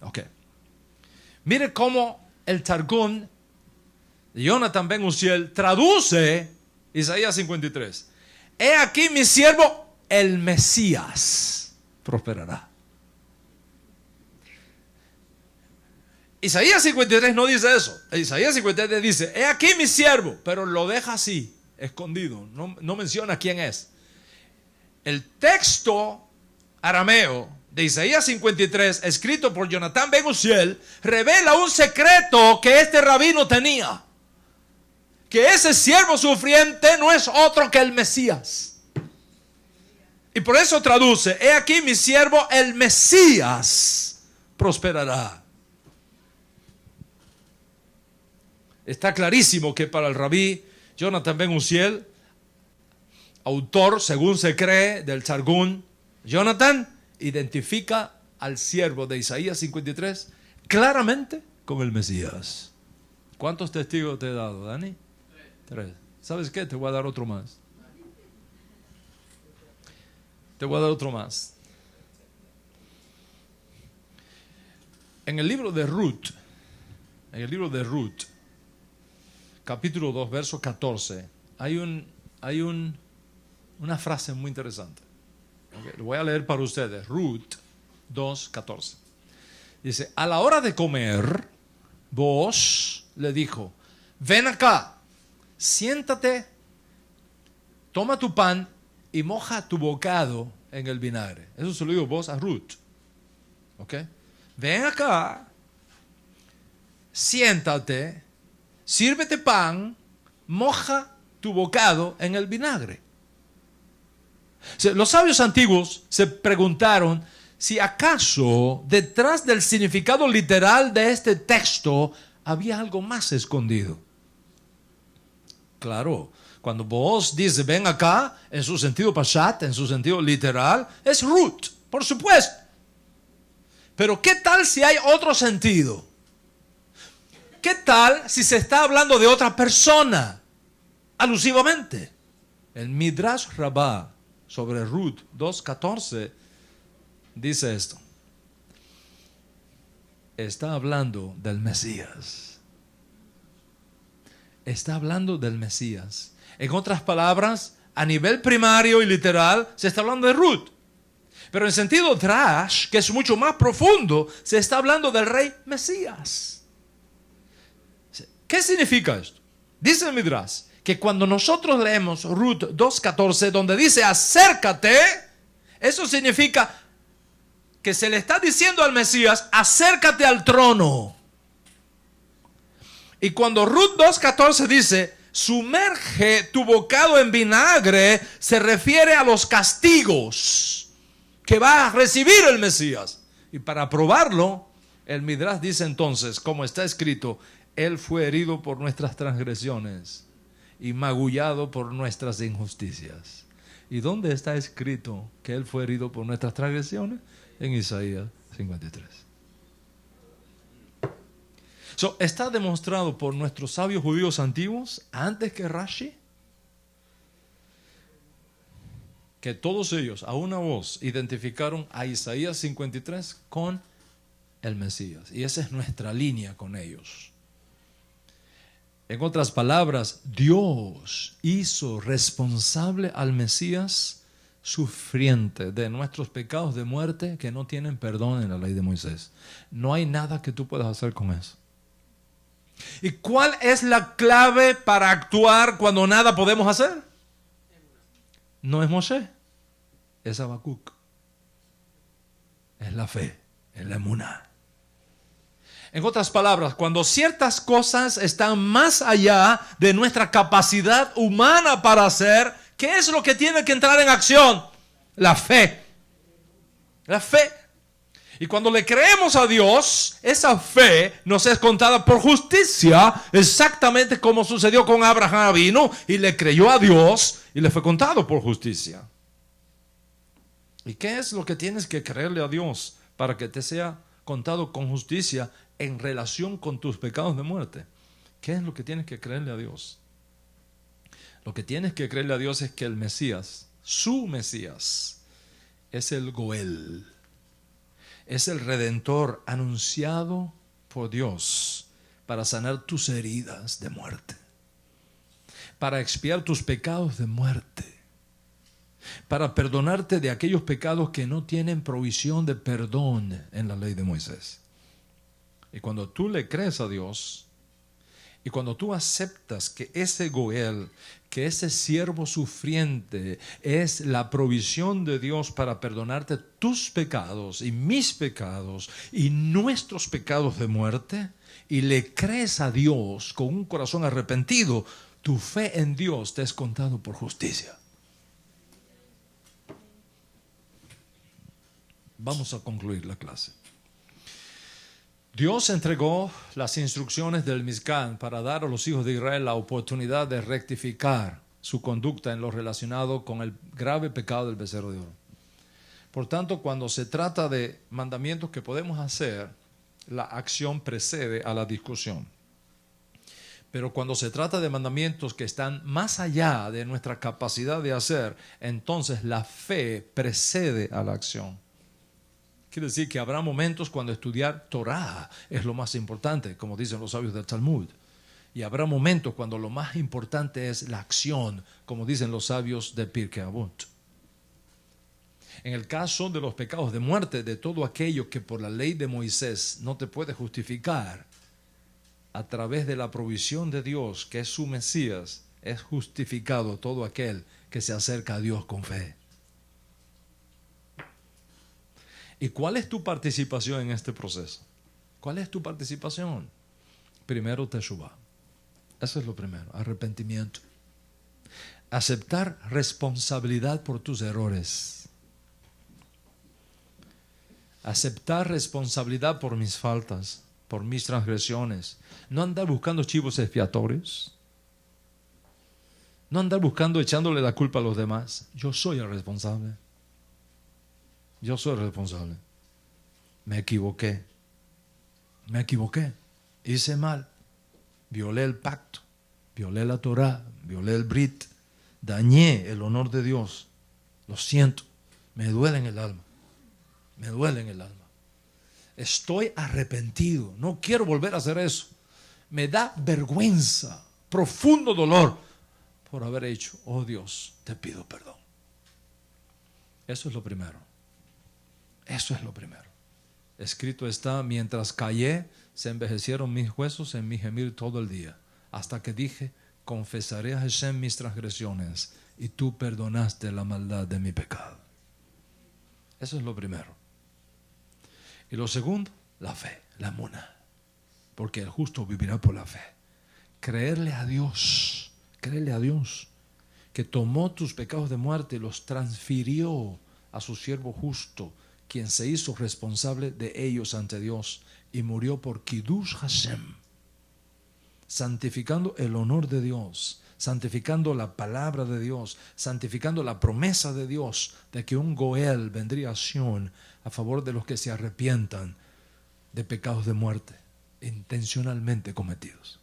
Ok. Mire cómo el Targum de Jonathan Ben Uziel traduce Isaías 53. He aquí mi siervo, el Mesías, prosperará. Isaías 53 no dice eso. Isaías 53 dice, he aquí mi siervo, pero lo deja así, escondido. No menciona quién es. El texto arameo de Isaías 53, escrito por Jonathan Ben Uziel, revela un secreto que este rabino tenía. Que ese siervo sufriente no es otro que el Mesías. Y por eso traduce, he aquí mi siervo, el Mesías, prosperará. Está clarísimo que para el rabí Jonathan Ben Uziel, autor, según se cree, del Targum, Jonathan identifica al siervo de Isaías 53 claramente con el Mesías. ¿Cuántos testigos te he dado, Dani? 3. ¿Sabes qué? Te voy a dar otro más. Te voy a dar otro más. En el libro de Ruth, capítulo 2, verso 14, hay una frase muy interesante. Okay, lo voy a leer para ustedes. Ruth 2, 14. Dice, a la hora de comer, Booz le dijo, ven acá, siéntate, toma tu pan y moja tu bocado en el vinagre. Eso se lo digo Booz a Ruth. ¿Ok? Ven acá, siéntate, sírvete pan, moja tu bocado en el vinagre. Los sabios antiguos se preguntaron si acaso detrás del significado literal de este texto había algo más escondido. Claro, cuando Booz dice ven acá, en su sentido pashat, en su sentido literal, es Ruth, por supuesto. Pero ¿qué tal si hay otro sentido? ¿Qué tal si se está hablando de otra persona, alusivamente? El Midrash Rabbah sobre Ruth 2.14 dice esto. Está hablando del Mesías. Está hablando del Mesías. En otras palabras, a nivel primario y literal, se está hablando de Ruth. Pero en sentido drash, que es mucho más profundo, se está hablando del rey Mesías. ¿Qué significa esto? Dice el Midrash que cuando nosotros leemos Ruth 2.14, donde dice acércate, eso significa que se le está diciendo al Mesías, acércate al trono. Y cuando Ruth 2.14 dice, sumerge tu bocado en vinagre, se refiere a los castigos que va a recibir el Mesías. Y para probarlo, el Midrash dice entonces, como está escrito, Él fue herido por nuestras transgresiones y magullado por nuestras injusticias. ¿Y dónde está escrito que Él fue herido por nuestras transgresiones? En Isaías 53. Está demostrado por nuestros sabios judíos antiguos, antes que Rashi, que todos ellos a una voz identificaron a Isaías 53 con el Mesías. Y esa es nuestra línea con ellos. En otras palabras, Dios hizo responsable al Mesías sufriente de nuestros pecados de muerte que no tienen perdón en la ley de Moisés. No hay nada que tú puedas hacer con eso. ¿Y cuál es la clave para actuar cuando nada podemos hacer? No es Moshe, es Habacuc. Es la fe, es la emuná. En otras palabras, cuando ciertas cosas están más allá de nuestra capacidad humana para hacer, ¿qué es lo que tiene que entrar en acción? La fe. La fe. Y cuando le creemos a Dios, esa fe nos es contada por justicia, exactamente como sucedió con Abraham. Vino y le creyó a Dios y le fue contado por justicia. ¿Y qué es lo que tienes que creerle a Dios para que te sea contado con justicia en relación con tus pecados de muerte? ¿Qué es lo que tienes que creerle a Dios? Lo que tienes que creerle a Dios es que el Mesías, su Mesías, es el Goel. Es el Redentor anunciado por Dios para sanar tus heridas de muerte, para expiar tus pecados de muerte, para perdonarte de aquellos pecados que no tienen provisión de perdón en la ley de Moisés. Y cuando tú le crees a Dios, y cuando tú aceptas que ese Goel, que ese siervo sufriente es la provisión de Dios para perdonarte tus pecados y mis pecados y nuestros pecados de muerte, y le crees a Dios con un corazón arrepentido, tu fe en Dios te es contado por justicia. Vamos a concluir la clase. Dios entregó las instrucciones del Mizcán para dar a los hijos de Israel la oportunidad de rectificar su conducta en lo relacionado con el grave pecado del becerro de oro. Por tanto, cuando se trata de mandamientos que podemos hacer, la acción precede a la discusión. Pero cuando se trata de mandamientos que están más allá de nuestra capacidad de hacer, entonces la fe precede a la acción. Quiere decir que habrá momentos cuando estudiar Torah es lo más importante, como dicen los sabios del Talmud. Y habrá momentos cuando lo más importante es la acción, como dicen los sabios de Pirkei Avot. En el caso de los pecados de muerte, de todo aquello que por la ley de Moisés no te puede justificar, a través de la provisión de Dios, que es su Mesías, es justificado todo aquel que se acerca a Dios con fe. ¿Y cuál es tu participación en este proceso? ¿Cuál es tu participación? Primero, teshuvah. Eso es lo primero, arrepentimiento. Aceptar responsabilidad por tus errores. Aceptar responsabilidad por mis faltas, por mis transgresiones. No andar buscando chivos expiatorios. No andar buscando echándole la culpa a los demás. Yo soy el responsable. Yo soy responsable. Me equivoqué. Hice mal. Violé el pacto. Violé la Torah. Violé el Brit. Dañé el honor de Dios. Lo siento. Me duele en el alma. Estoy arrepentido. No quiero volver a hacer eso. Me da vergüenza. Profundo dolor por haber hecho. Oh Dios, te pido perdón. Eso es lo primero. Eso es lo primero. Escrito está: mientras callé, se envejecieron mis huesos en mi gemir todo el día, hasta que dije: confesaré a Hashem mis transgresiones, y tú perdonaste la maldad de mi pecado. Eso es lo primero. Y lo segundo, la fe, la emuná, porque el justo vivirá por la fe. Creerle a Dios, que tomó tus pecados de muerte y los transfirió a su siervo justo, quien se hizo responsable de ellos ante Dios y murió por Kiddush Hashem, santificando el honor de Dios, santificando la palabra de Dios, santificando la promesa de Dios de que un Goel vendría a Sion a favor de los que se arrepientan de pecados de muerte intencionalmente cometidos.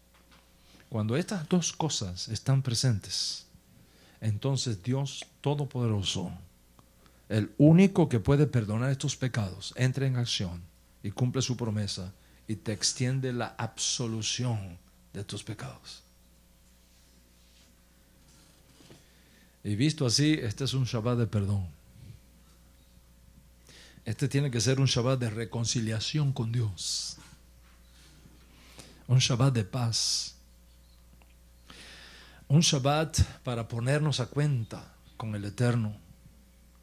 Cuando estas dos cosas están presentes, entonces Dios Todopoderoso, el único que puede perdonar estos pecados, entra en acción y cumple su promesa y te extiende la absolución de tus pecados. Y visto así, este es un Shabbat de perdón. Este tiene que ser un Shabbat de reconciliación con Dios. Un Shabbat de paz. Un Shabbat para ponernos a cuenta con el Eterno.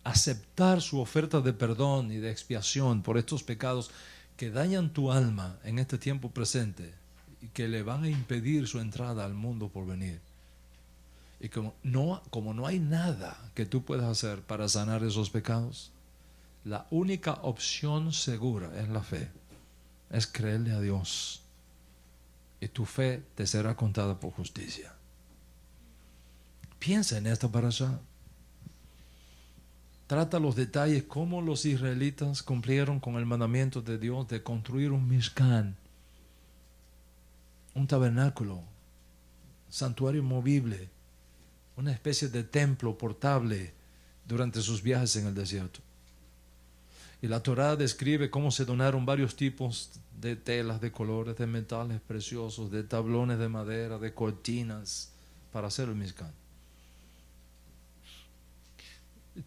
Aceptar su oferta de perdón y de expiación por estos pecados que dañan tu alma en este tiempo presente y que le van a impedir su entrada al mundo por venir. Y como no hay nada que tú puedas hacer para sanar esos pecados, La única opción segura es la fe, es creerle a Dios. Y tu fe te será contada por justicia. Piensa en esta parasha. Trata los detalles, cómo los israelitas cumplieron con el mandamiento de Dios de construir un Mishkan, un tabernáculo, santuario movible, una especie de templo portable durante sus viajes en el desierto. Y la Torá describe cómo se donaron varios tipos de telas, de colores, de metales preciosos, de tablones de madera, de cortinas para hacer el Mishkan.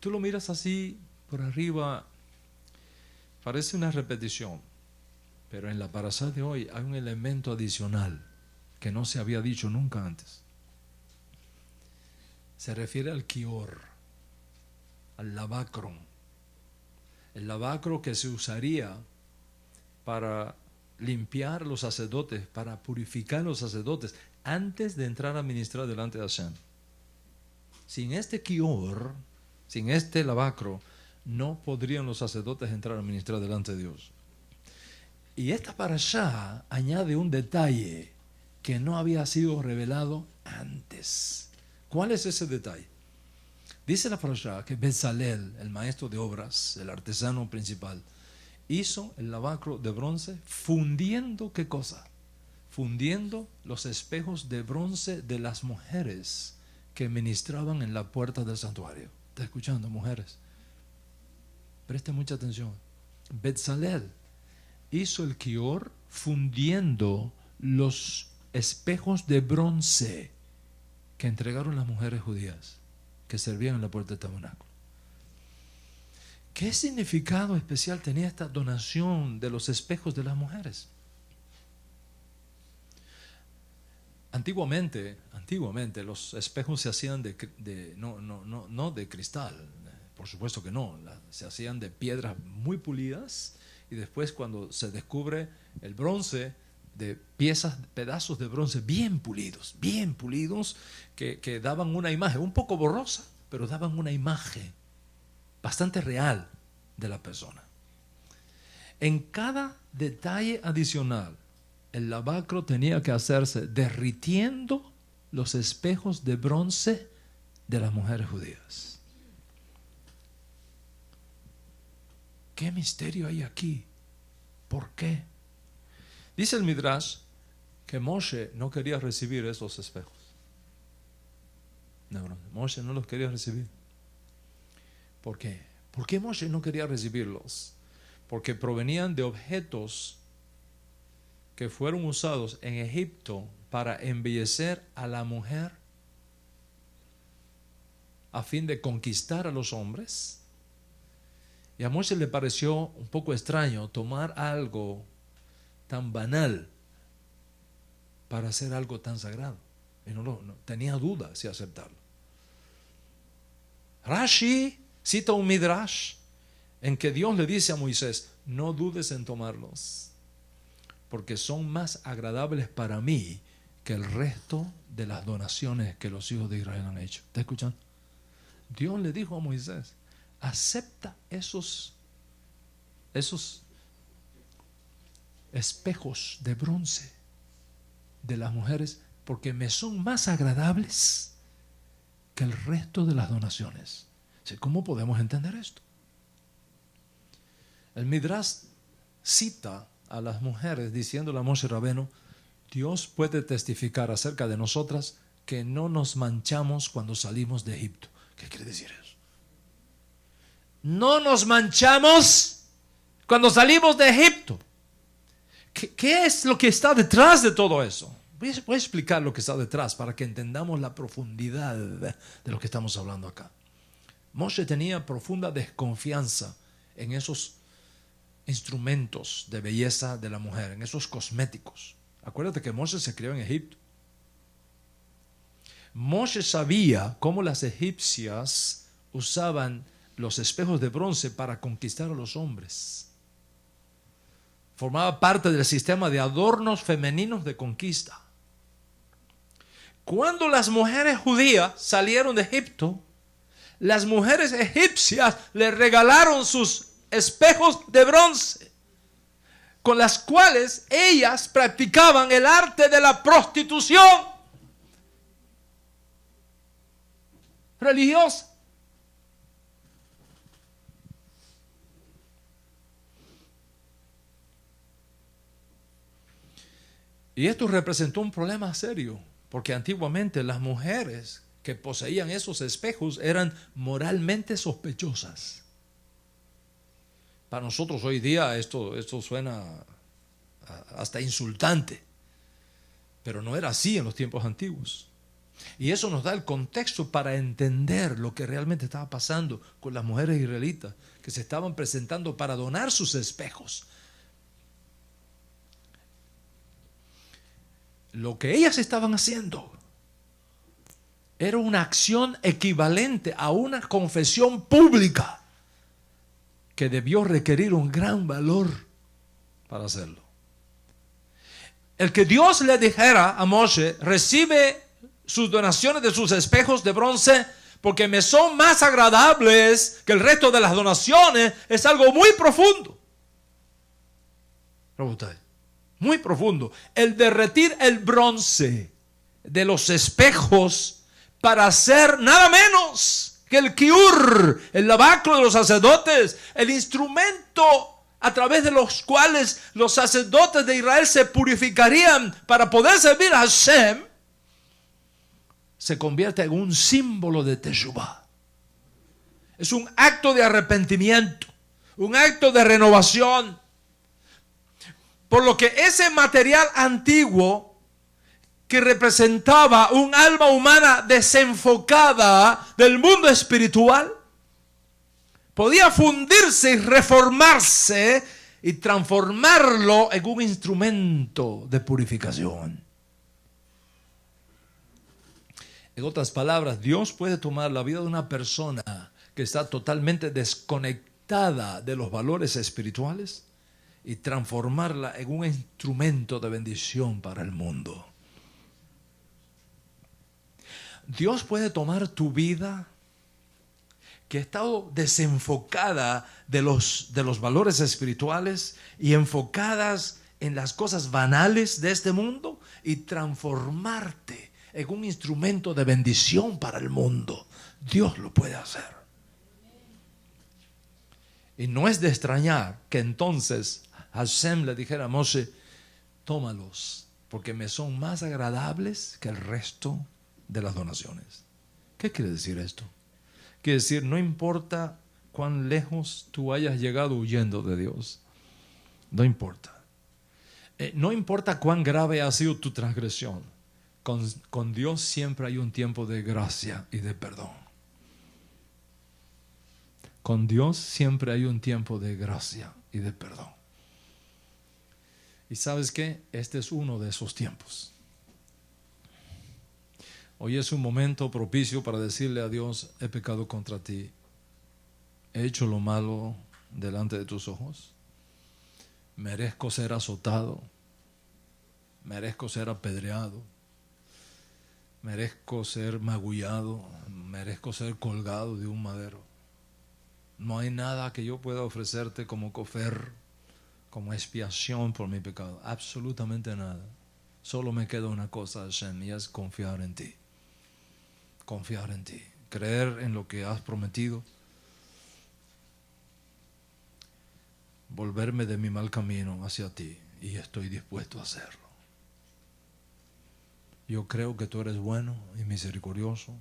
Tú lo miras así por arriba, parece una repetición, pero en la parasha de hoy hay un elemento adicional que no se había dicho nunca antes. Se refiere al kior, al lavacro. El lavacro que se usaría para limpiar los sacerdotes, para purificar los sacerdotes antes de entrar a ministrar delante de Hashem. Sin este kior, sin este lavacro, no podrían los sacerdotes entrar a ministrar delante de Dios. Y esta parashá añade un detalle que no había sido revelado antes. ¿Cuál es ese detalle? Dice la parashá que Bezalel, el maestro de obras, el artesano principal, hizo el lavacro de bronce fundiendo, ¿qué cosa? Fundiendo los espejos de bronce de las mujeres que ministraban en la puerta del santuario. ¿Está escuchando, mujeres? Preste mucha atención. Bezalel hizo el kior fundiendo los espejos de bronce que entregaron las mujeres judías que servían en la puerta del tabernáculo. ¿Qué significado especial tenía esta donación de los espejos de las mujeres? Antiguamente los espejos se hacían no de cristal, por supuesto que no, se hacían de piedras muy pulidas, y después cuando se descubre el bronce, de pedazos de bronce bien pulidos, que daban una imagen, un poco borrosa, pero daban una imagen bastante real de la persona. En cada detalle adicional, el lavacro tenía que hacerse derritiendo los espejos de bronce de las mujeres judías. ¿Qué misterio hay aquí? ¿Por qué? Dice el Midrash que Moshe no quería recibir esos espejos. Moshe no los quería recibir. ¿Por qué? ¿Por qué Moshe no quería recibirlos? Porque provenían de objetos que fueron usados en Egipto para embellecer a la mujer a fin de conquistar a los hombres. Y a Moshe le pareció un poco extraño tomar algo tan banal para hacer algo tan sagrado. Y no tenía duda si aceptarlo. Rashi cita un midrash en que Dios le dice a Moisés: no dudes en tomarlos, porque son más agradables para mí que el resto de las donaciones que los hijos de Israel han hecho. ¿Está escuchando? Dios le dijo a Moisés: acepta esos espejos de bronce de las mujeres, porque me son más agradables que el resto de las donaciones. ¿Cómo podemos entender esto? El Midrash cita a las mujeres diciéndole a Moshe Rabenu: Dios puede testificar acerca de nosotras que no nos manchamos cuando salimos de Egipto. ¿Qué quiere decir eso? No nos manchamos cuando salimos de Egipto. ¿Qué es lo que está detrás de todo eso? Voy a explicar lo que está detrás para que entendamos la profundidad de lo que estamos hablando acá. Moshe tenía profunda desconfianza en esos instrumentos de belleza de la mujer, en esos cosméticos. Acuérdate que Moshe se crió en Egipto. Moshe sabía cómo las egipcias usaban los espejos de bronce para conquistar a los hombres. Formaba parte del sistema de adornos femeninos de conquista. Cuando las mujeres judías salieron de Egipto, las mujeres egipcias le regalaron sus espejos de bronce, con las cuales ellas practicaban el arte de la prostitución religiosa. Y esto representó un problema serio, porque antiguamente las mujeres que poseían esos espejos eran moralmente sospechosas. Para nosotros hoy día esto suena hasta insultante, pero no era así en los tiempos antiguos. Y eso nos da el contexto para entender lo que realmente estaba pasando con las mujeres israelitas que se estaban presentando para donar sus espejos. Lo que ellas estaban haciendo era una acción equivalente a una confesión pública que debió requerir un gran valor para hacerlo. El que Dios le dijera a Moshe: recibe sus donaciones de sus espejos de bronce porque me son más agradables que el resto de las donaciones, es algo muy profundo. Muy profundo. El derretir el bronce de los espejos para hacer nada menos que el kiur, el lavacro de los sacerdotes, el instrumento a través de los cuales los sacerdotes de Israel se purificarían para poder servir a Hashem, se convierte en un símbolo de Teshuvah. Es un acto de arrepentimiento, un acto de renovación. Por lo que ese material antiguo que representaba un alma humana desenfocada del mundo espiritual, podía fundirse y reformarse y transformarlo en un instrumento de purificación. En otras palabras, Dios puede tomar la vida de una persona que está totalmente desconectada de los valores espirituales y transformarla en un instrumento de bendición para el mundo. Dios puede tomar tu vida que ha estado desenfocada de los valores espirituales y enfocadas en las cosas banales de este mundo y transformarte en un instrumento de bendición para el mundo. Dios lo puede hacer. Y no es de extrañar que entonces Hashem le dijera a Moshe: tómalos, porque me son más agradables que el resto de las donaciones. ¿Qué quiere decir esto? Quiere decir, no importa cuán lejos tú hayas llegado huyendo de Dios, no importa. No importa cuán grave ha sido tu transgresión, con Dios siempre hay un tiempo de gracia y de perdón. Con Dios siempre hay un tiempo de gracia y de perdón. ¿Y sabes qué? Este es uno de esos tiempos. Hoy es un momento propicio para decirle a Dios: he pecado contra ti, he hecho lo malo delante de tus ojos, merezco ser azotado, merezco ser apedreado, merezco ser magullado, merezco ser colgado de un madero. No hay nada que yo pueda ofrecerte como cofer, como expiación por mi pecado, absolutamente nada. Solo me queda una cosa, Hashem, y es confiar en ti. Confiar en ti, creer en lo que has prometido, volverme de mi mal camino hacia ti, y estoy dispuesto a hacerlo. Yo creo que tú eres bueno y misericordioso,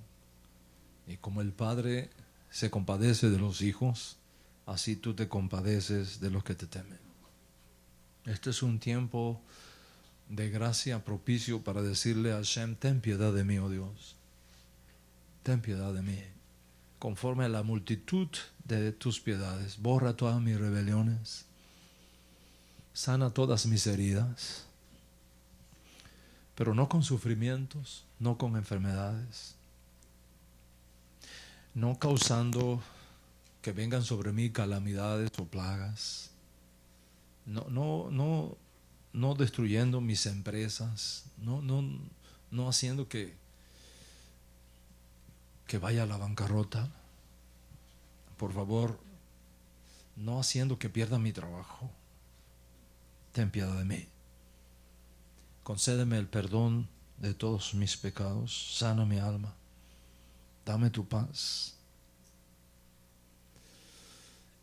y como el Padre se compadece de los hijos, así tú te compadeces de los que te temen. Este es un tiempo de gracia propicio para decirle a Hashem: ten piedad de mí, oh Dios. Ten piedad de mí, conforme a la multitud de tus piedades. Borra todas mis rebeliones, sana todas mis heridas, pero no con sufrimientos, no con enfermedades, no causando que vengan sobre mí calamidades o plagas, no destruyendo mis empresas, no haciendo que vaya a la bancarrota. Por favor, no haciendo que pierda mi trabajo. Ten piedad de mí. Concédeme el perdón de todos mis pecados. Sana mi alma. Dame tu paz.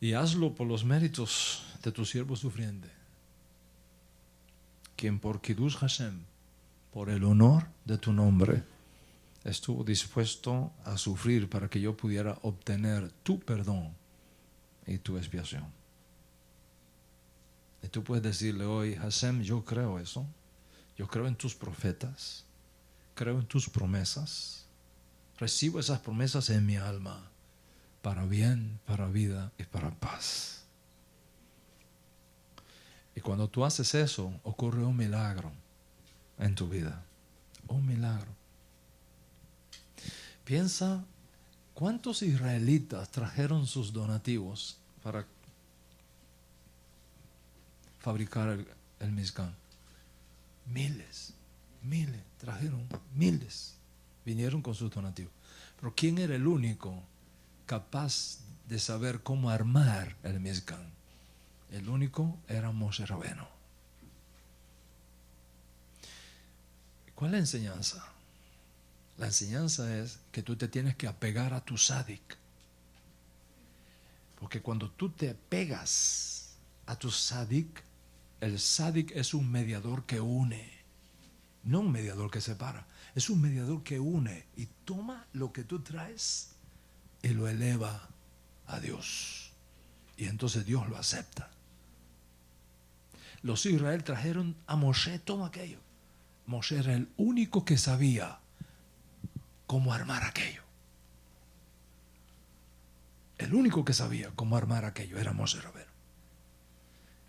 Y hazlo por los méritos de tu siervo sufriente, quien por Kiddush Hashem, por el honor de tu nombre, estuvo dispuesto a sufrir para que yo pudiera obtener tu perdón y tu expiación. Y tú puedes decirle hoy: Hashem, yo creo eso. Yo creo en tus profetas. Creo en tus promesas. Recibo esas promesas en mi alma, para bien, para vida y para paz. Y cuando tú haces eso, ocurre un milagro en tu vida. Un milagro. Piensa cuántos israelitas trajeron sus donativos para fabricar el Mizkan. Miles, trajeron miles. Vinieron con sus donativos. Pero ¿quién era el único capaz de saber cómo armar el Mizkan? El único era Moshe Rabbeinu. ¿Cuál es la enseñanza? La enseñanza es que tú te tienes que apegar a tu sadik. Porque cuando tú te pegas a tu sadik, el sadik es un mediador que une, no un mediador que separa. Es un mediador que une y toma lo que tú traes y lo eleva a Dios. Y entonces Dios lo acepta. Los Israel trajeron a Moshe todo aquello. Moshe era el único que sabía cómo armar aquello. El único que sabía cómo armar aquello era Moshe Rabbeinu.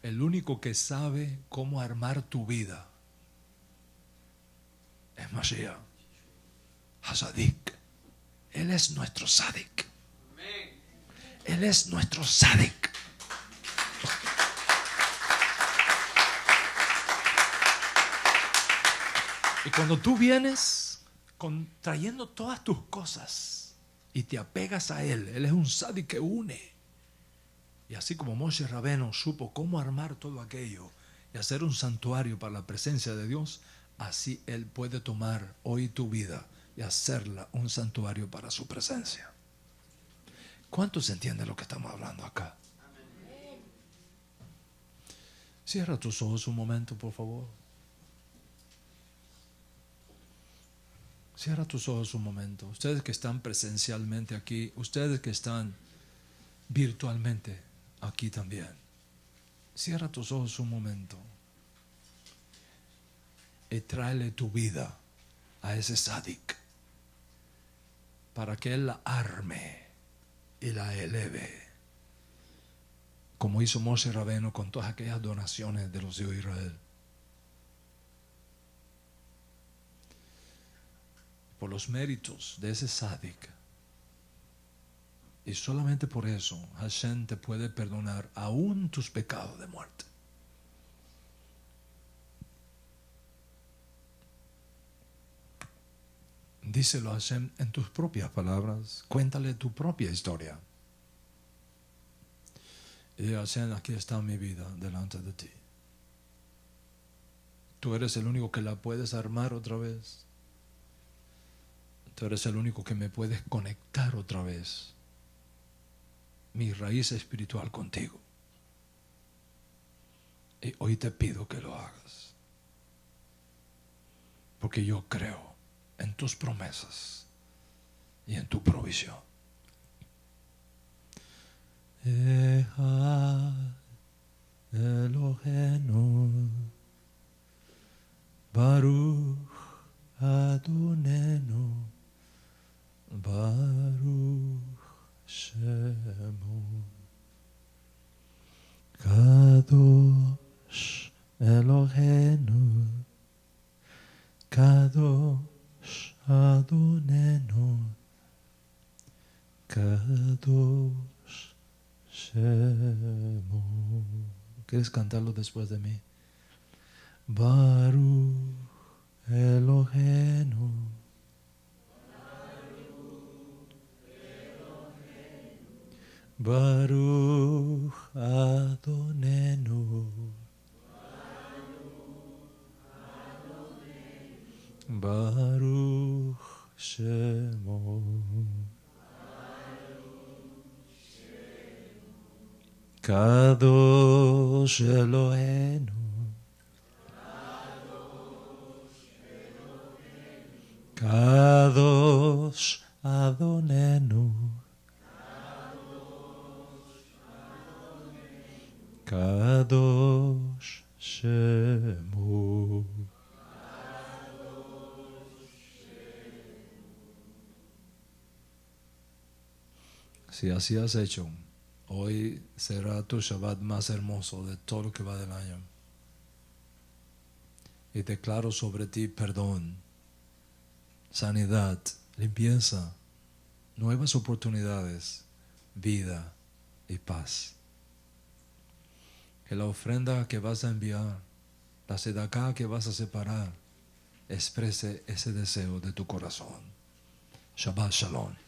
El único que sabe cómo armar tu vida es Mashiach Hasadik. Él es nuestro Sadik. Él es nuestro Sadik. Y cuando tú vienes trayendo todas tus cosas y te apegas a Él, Él es un Sadik que une. Y así como Moshe Rabbeinu supo cómo armar todo aquello y hacer un santuario para la presencia de Dios, así Él puede tomar hoy tu vida y hacerla un santuario para su presencia. ¿Cuántos entienden lo que estamos hablando acá? Cierra tus ojos un momento, por favor. Cierra tus ojos un momento. Ustedes que están presencialmente aquí, ustedes que están virtualmente aquí también. Cierra tus ojos un momento y tráele tu vida a ese Sadik para que Él la arme y la eleve, como hizo Moshe Rabbeinu con todas aquellas donaciones de los hijos de Israel. Por los méritos de ese Sadik, y solamente por eso Hashem te puede perdonar aún tus pecados de muerte. Díselo a Hashem en tus propias palabras. Cuéntale tu propia historia. Y Hashem, aquí está mi vida delante de ti. Tú eres el único que la puedes armar otra vez. Tú eres el único que me puedes conectar otra vez. Mi raíz espiritual contigo. Y hoy te pido que lo hagas. Porque yo creo en tus promesas y en tu provisión. Echad Eloheinu Baruch Adonenu Baruch Shemu Kadosh Eloheinu Kadosh Adonenu Kadosh Shemu. ¿Quieres cantarlo después de mí? Baruch Eloheinu Baruch Adonenu. Baruch Shemo. Kadosh Eloheinu. Kadosh Adonenu. Kadosh Shemo. Si así has hecho, hoy será tu Shabbat más hermoso de todo lo que va del año. Y declaro sobre ti perdón, sanidad, limpieza, nuevas oportunidades, vida y paz. Que la ofrenda que vas a enviar, la sedacá que vas a separar, exprese ese deseo de tu corazón. Shabbat Shalom.